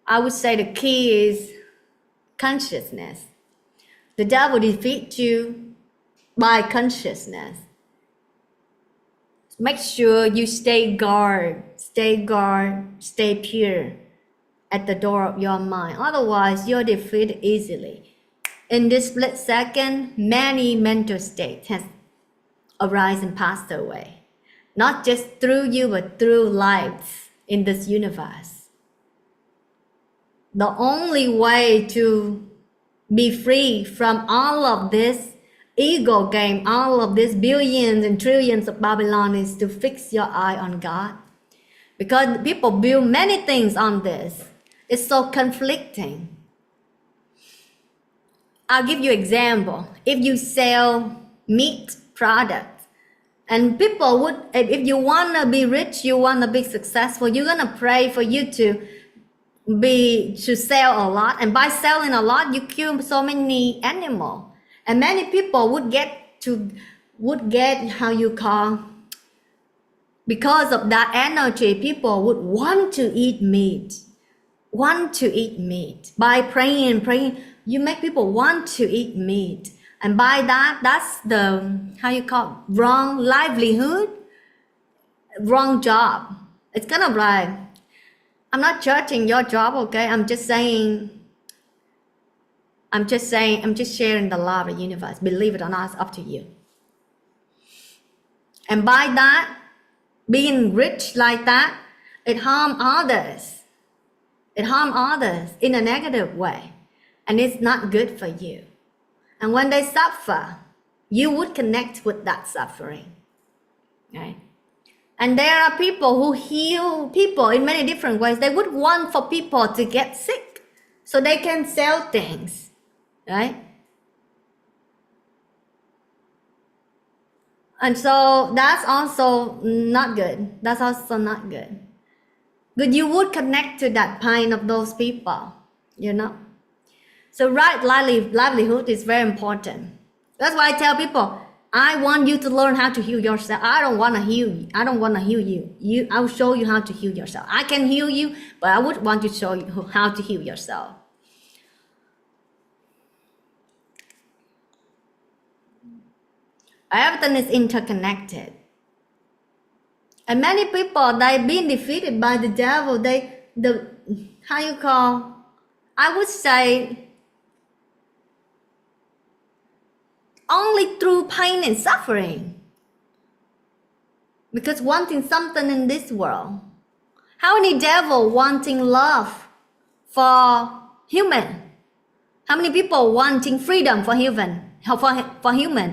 A: I would say the key is consciousness. The devil defeats you by consciousness. Make sure you stay guard, stay pure at the door of your mind. Otherwise, you're defeated easily. In this split second, many mental states have arisen and passed away. Not just through you, but through lives in this universe. The only way to be free from all of this ego game, all of this billions and trillions of Babylon, is to fix your eye on God. Because people build many things on this. It's so conflicting. I'll give you an example. If you sell meat products, And people would, if you want to be rich, you want to be successful, you're going to pray for you to sell a lot. And by selling a lot, you kill so many animals. And many people would get how you call, because of that energy, people would want to eat meat. By praying, you make people want to eat meat. And by that, that's the, how you call, wrong livelihood, wrong job. It's kind of like, I'm not judging your job, okay? I'm just sharing the law of the universe. Believe it or not, it's up to you. And by that, being rich like that, it harms others. It harms others in a negative way. And it's not good for you. And when they suffer, you would connect with that suffering. Right? And there are people who heal people in many different ways. They would want for people to get sick so they can sell things. Right? And so that's also not good. But you would connect to that pain of those people, you know. So right livelihood is very important. That's why I tell people, I want you to learn how to heal yourself. I don't want to heal you. I'll show you how to heal yourself. I can heal you, but I would want to show you how to heal yourself. Everything is interconnected. And many people, they've been defeated by the devil. I would say, only through pain and suffering. Because wanting something in this world. How many devil wanting love for human? How many people wanting freedom for human?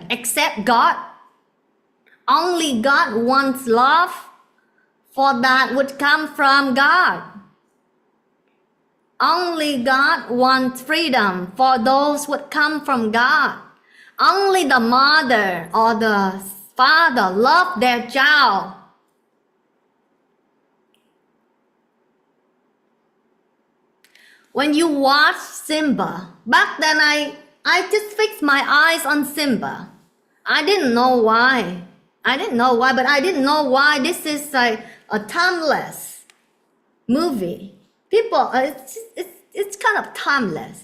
A: Except God. Only God wants love for that would come from God. Only God wants freedom for those who would come from God. Only the mother or the father love their child. When you watch Simba, back then I just fixed my eyes on Simba. I didn't know why, but I didn't know why this is a timeless movie. People, it's kind of timeless.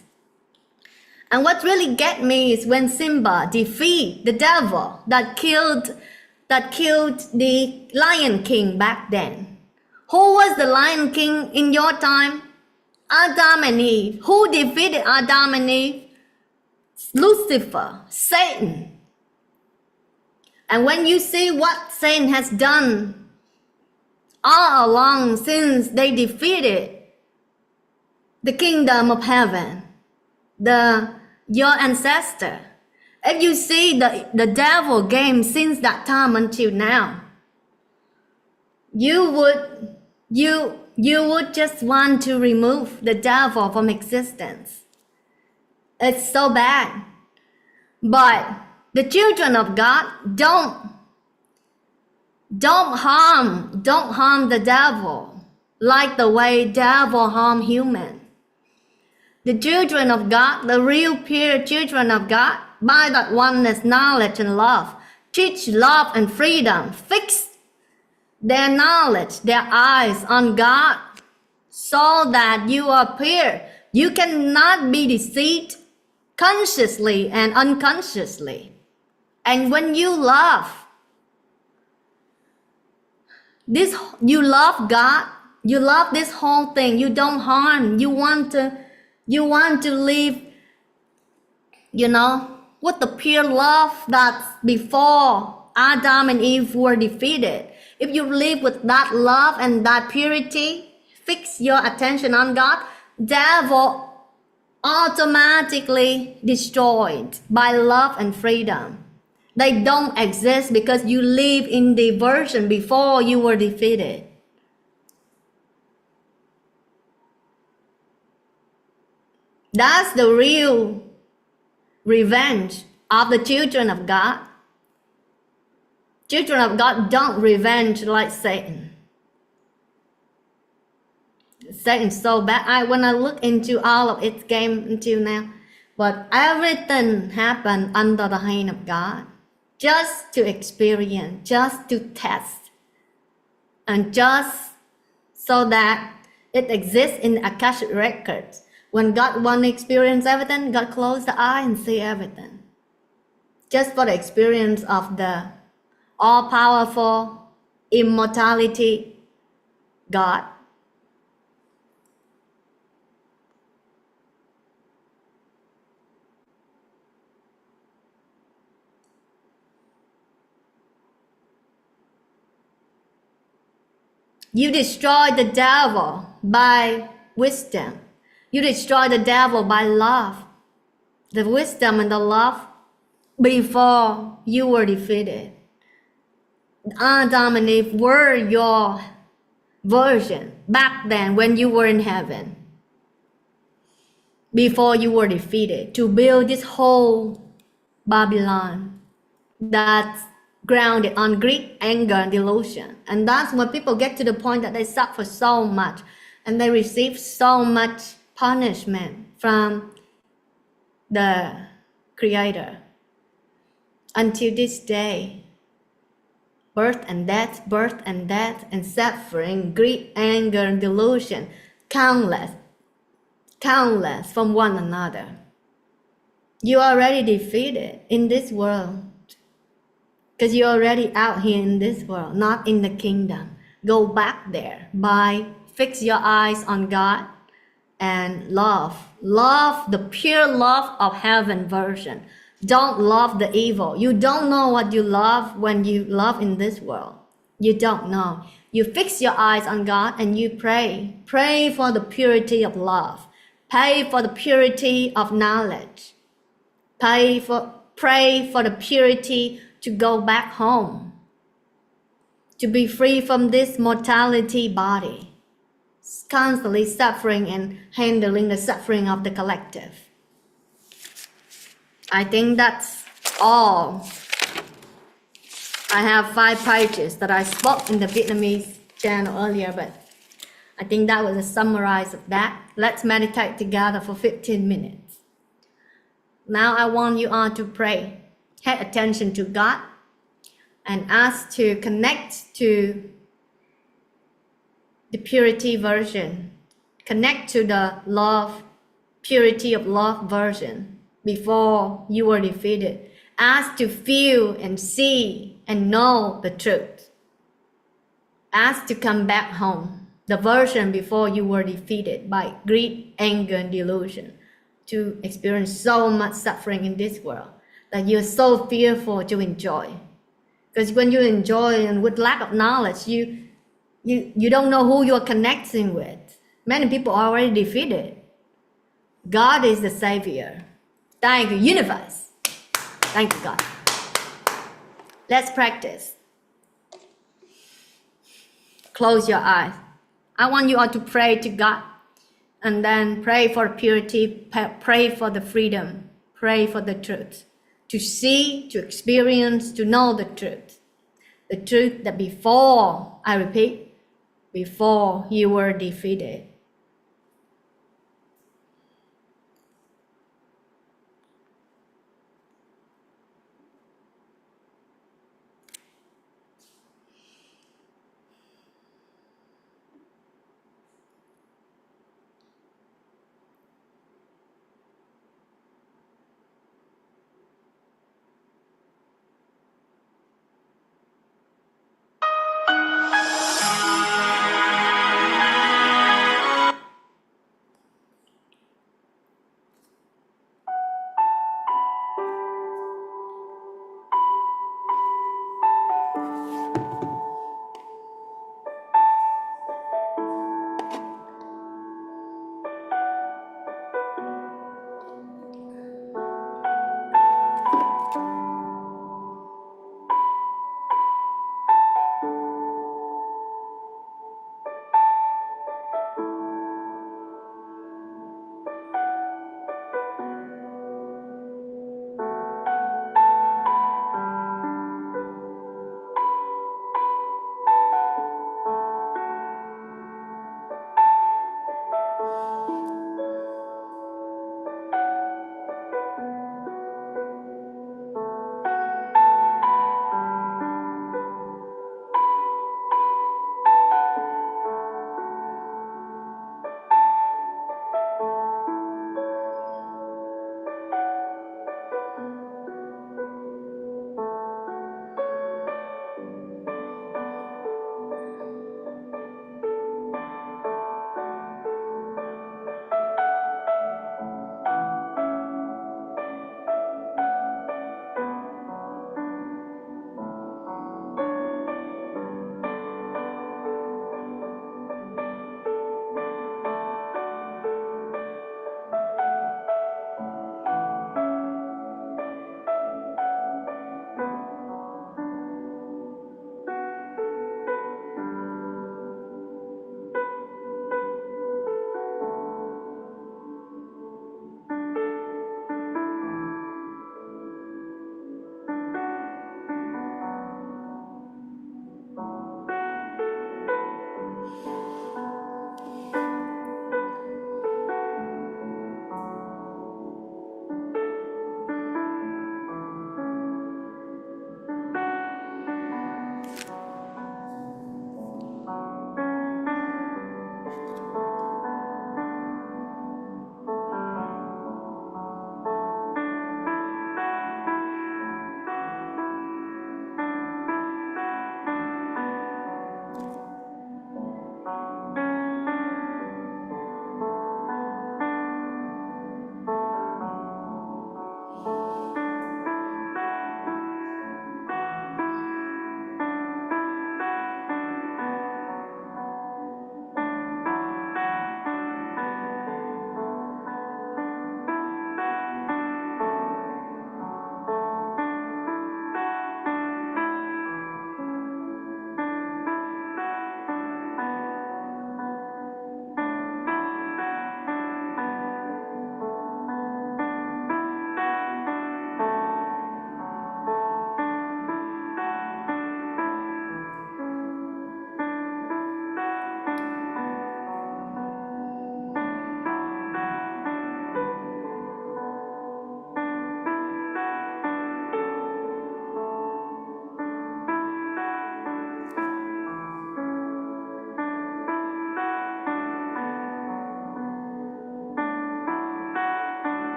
A: And what really get me is when Simba defeat the devil that killed the Lion King back then. Who was the Lion King in your time? Adam and Eve. Who defeated Adam and Eve? Lucifer, Satan. And when you see what Satan has done all along since they defeated the kingdom of heaven, your ancestor, if you see the devil game since that time until now, you would just want to remove the devil from existence. It's so bad. But the children of God don't harm the devil like the way devil harm human. The children of God, the real pure children of God, by that oneness, knowledge and love, teach love and freedom, fix their knowledge, their eyes on God, so that you are pure. You cannot be deceived consciously and unconsciously. And when you love you love God, you love this whole thing, you don't harm, you want to live, with the pure love that's before Adam and Eve were defeated. If you live with that love and that purity, fix your attention on God, devil automatically destroyed by love and freedom. They don't exist because you live in the version before you were defeated. That's the real revenge of the children of God. Children of God don't revenge like Satan. Satan's so bad. When I look into all of its game until now, but everything happened under the hand of God, just to experience, just to test, and just so that it exists in the Akashic records. When God wants to experience everything, God closes the eye and see everything. Just for the experience of the all-powerful immortality God. You destroy the devil by wisdom. You destroy the devil by love. The wisdom and the love before you were defeated. Adam and Eve were your version back then when you were in heaven. Before you were defeated. To build this whole Babylon that's grounded on greed, anger, and delusion. And that's when people get to the point that they suffer so much and they receive so much punishment from the Creator. Until this day, birth and death, and suffering, greed, anger, and delusion, countless from one another. You are already defeated in this world. Because you're already out here in this world, not in the kingdom. Go back there fix your eyes on God and love. Love the pure love of heaven version. Don't love the evil. You don't know what you love when you love in this world. You don't know. You fix your eyes on God and you pray. Pray for the purity of love. Pray for the purity of knowledge. Pray for the purity to go back home, to be free from this mortality body, constantly suffering and handling the suffering of the collective. I think that's all. I have 5 pages that I spoke in the Vietnamese channel earlier, but I think that was a summarize of that. Let's meditate together for 15 minutes. Now I want you all to pray. Pay attention to God and ask to connect to the purity version. Connect to the love, purity of love version before you were defeated. Ask to feel and see and know the truth. Ask to come back home, the version before you were defeated by greed, anger, and delusion, to experience so much suffering in this world that you're so fearful to enjoy. Because when you enjoy and with lack of knowledge, you don't know who you're connecting with. Many people are already defeated. God is the Savior. Thank you, universe. Thank you, God. Let's practice. Close your eyes. I want you all to pray to God and then pray for purity, pray for the freedom, pray for the truth. To see, to experience, to know the truth. The truth that before, I repeat, before you were defeated.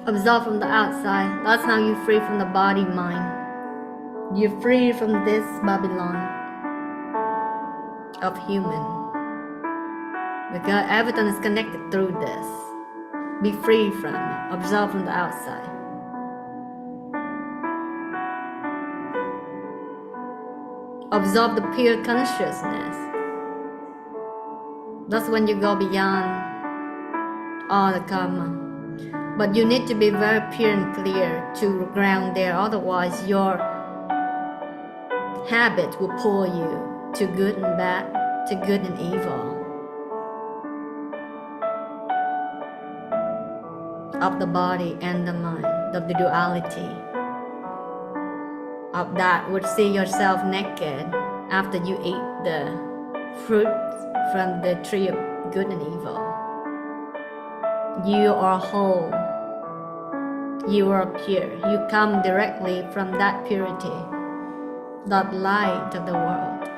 A: Absorb from the outside. That's how you're free from the body, mind. You're free from this Babylon of human. Because everything is connected through this. Be free from it. Absorb from the outside. Absorb the pure consciousness. That's when you go beyond all the karma. But you need to be very pure and clear to ground there. Otherwise, your habit will pull you to good and bad, to good and evil. Of the body and the mind, of the duality. Of that would see yourself naked after you eat the fruit from the tree of good and evil. You are whole. You are pure. You come directly from that purity, that light of the world.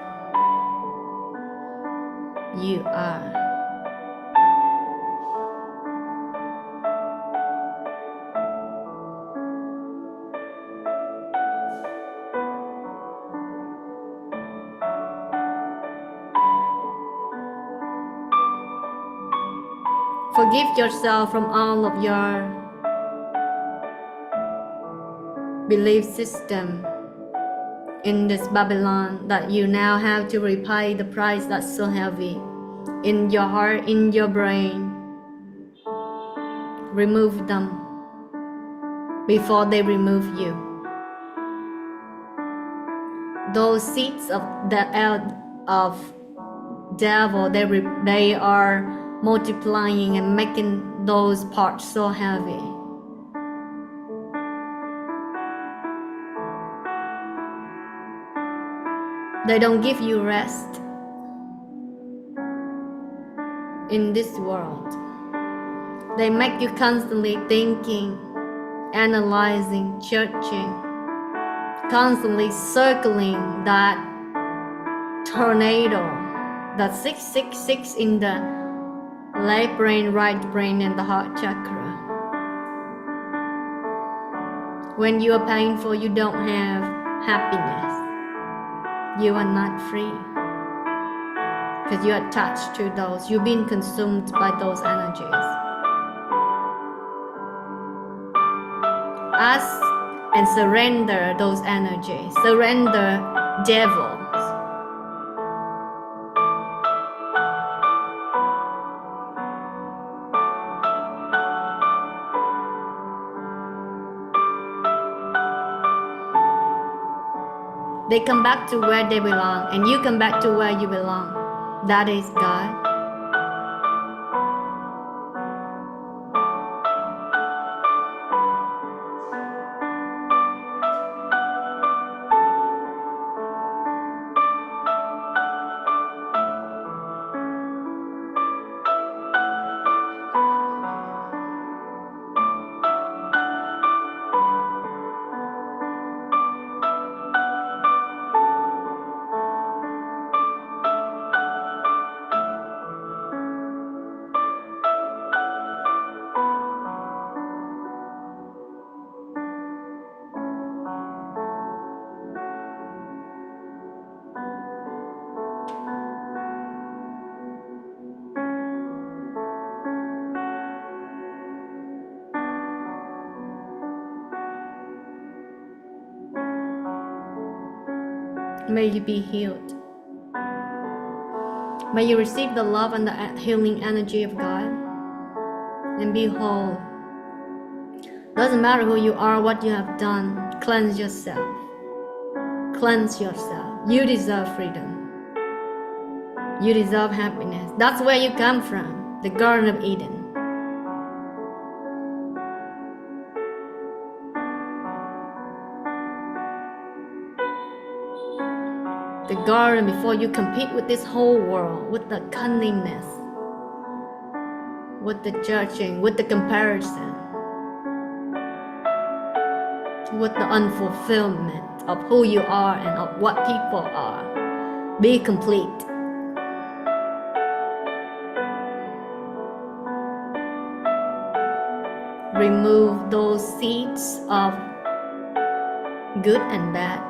A: You are. Forgive yourself from all of your belief system in this Babylon that you now have to repay the price that's so heavy in your heart, in your brain. Remove them before they remove you. Those seeds of the of devil, they are multiplying and making those parts so heavy. They don't give you rest in this world. They make you constantly thinking, analyzing, judging, constantly circling that tornado, that 666 in the left brain, right brain, and the heart chakra. When you are painful, you don't have happiness. You are not free. Because you're attached to those. You've been consumed by those energies. Ask and surrender those energies. Surrender devils. They come back to where they belong, and you come back to where you belong. That is God. May you be healed. May you receive the love and the healing energy of God and be whole. Doesn't matter who you are, what you have done, cleanse yourself. Cleanse yourself. You deserve freedom. You deserve happiness. That's where you come from, the Garden of Eden. The garden before you compete with this whole world, with the cunningness, with the judging, with the comparison, with the unfulfillment of who you are and of what people are. Be complete. remove those seeds of good and bad.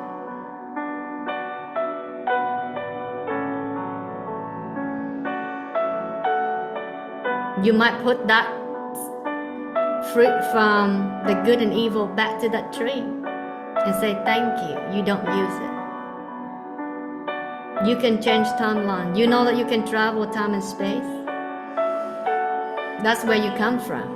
A: You might put that fruit from the good and evil back to that tree and say thank you. You don't use it. You can change timeline. You know that you can travel time and space. That's where you come from.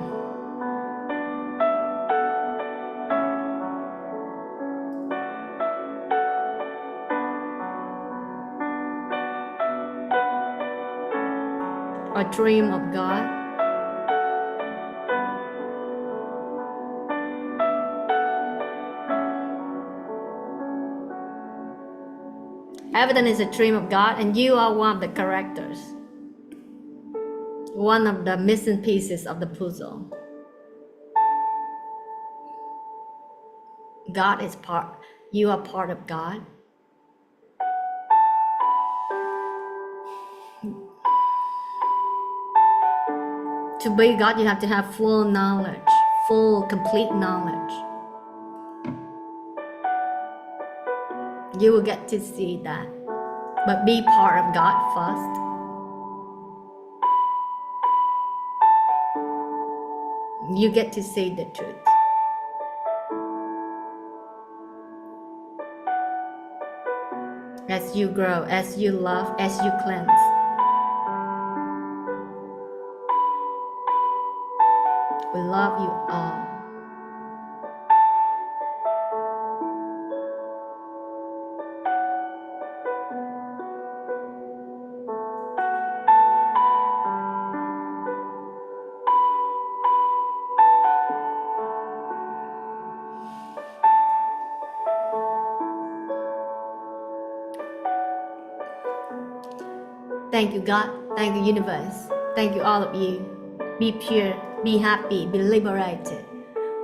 A: A dream of God. Evidence is a dream of God, and you are one of the characters. One of the missing pieces of the puzzle. God is part, you are part of God. To be God, you have to have full knowledge, full, complete knowledge. You will get to see that. But be part of God first. You get to see the truth. As you grow, as you love, as you cleanse. We love you all. Thank you, God. Thank you, universe. Thank you, all of you. Be pure, be happy, be liberated.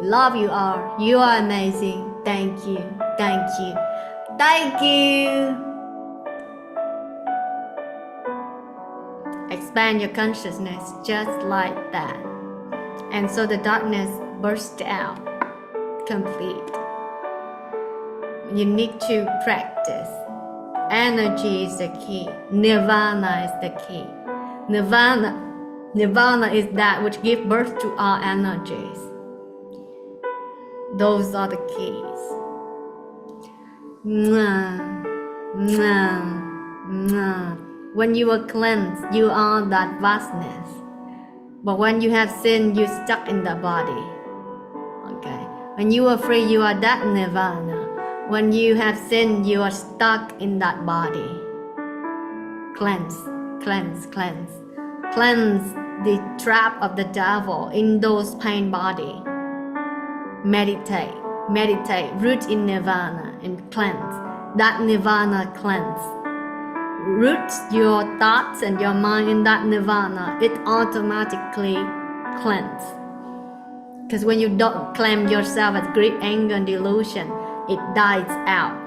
A: We love you all. You are amazing. Thank you. Thank you. Thank you. Expand your consciousness just like that. And so the darkness burst out. Complete. You need to practice. Energy is the key. Nirvana is the key. Nirvana is that which gives birth to our energies. Those are the keys. When you are cleansed, you are that vastness. But when you have sinned, you're stuck in the body. Okay. When you are free, you are that nirvana. When you have sinned, you are stuck in that body. Cleanse, cleanse, cleanse. Cleanse the trap of the devil in those pain body. Meditate, meditate, root in nirvana and cleanse. That nirvana cleanse. Root your thoughts and your mind in that nirvana, it automatically cleanse. Because when you don't claim yourself as greed, anger, and delusion, it dies out.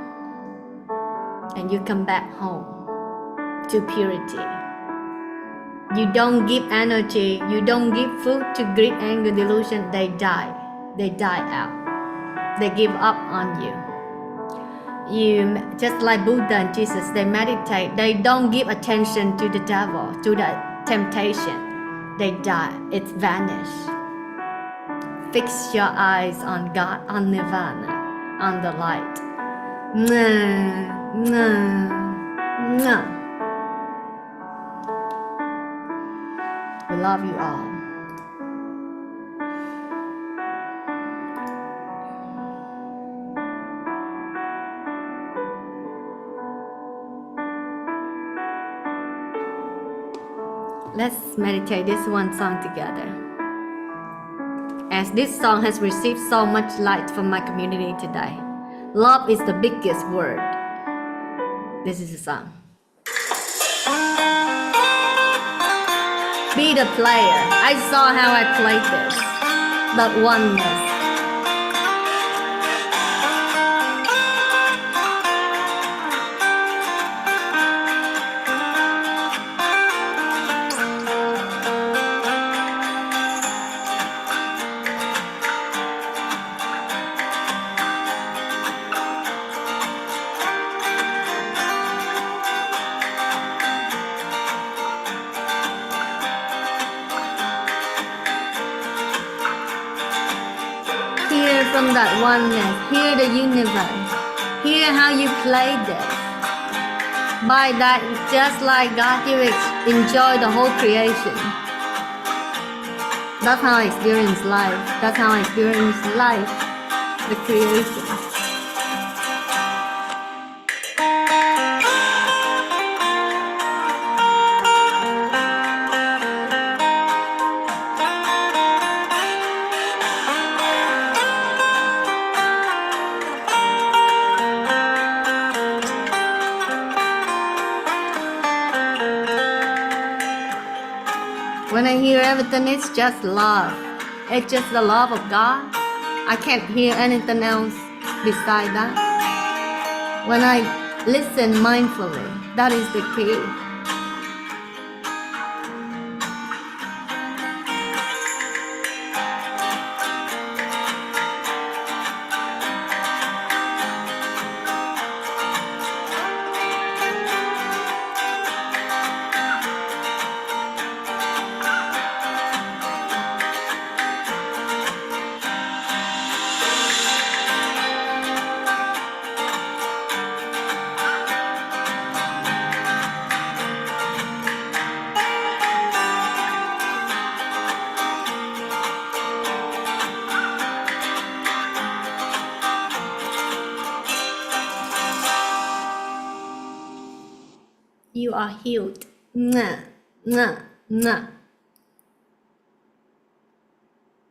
A: And you come back home to purity. You don't give energy, you don't give food to greed, anger, delusion, they die. They die out. They give up on you. You, just like Buddha and Jesus, they meditate. They don't give attention to the devil, to the temptation. They die. It's vanished. Fix your eyes on God, on Nirvana, on the light. We love you all. Let's meditate this one song together. As this song has received so much light from my community today. Love is the biggest word. This is the song. Be the player. I saw how I played this. But oneness. from that oneness. Hear the universe. Hear how you play this. By that, just like God, you enjoy the whole creation. That's how I experience life. That's how I experience life, the creation. When I hear everything, it's just love. It's just the love of God. I can't hear anything else beside that. When I listen mindfully, that is the key. You are healed. Mwah, mwah, mwah.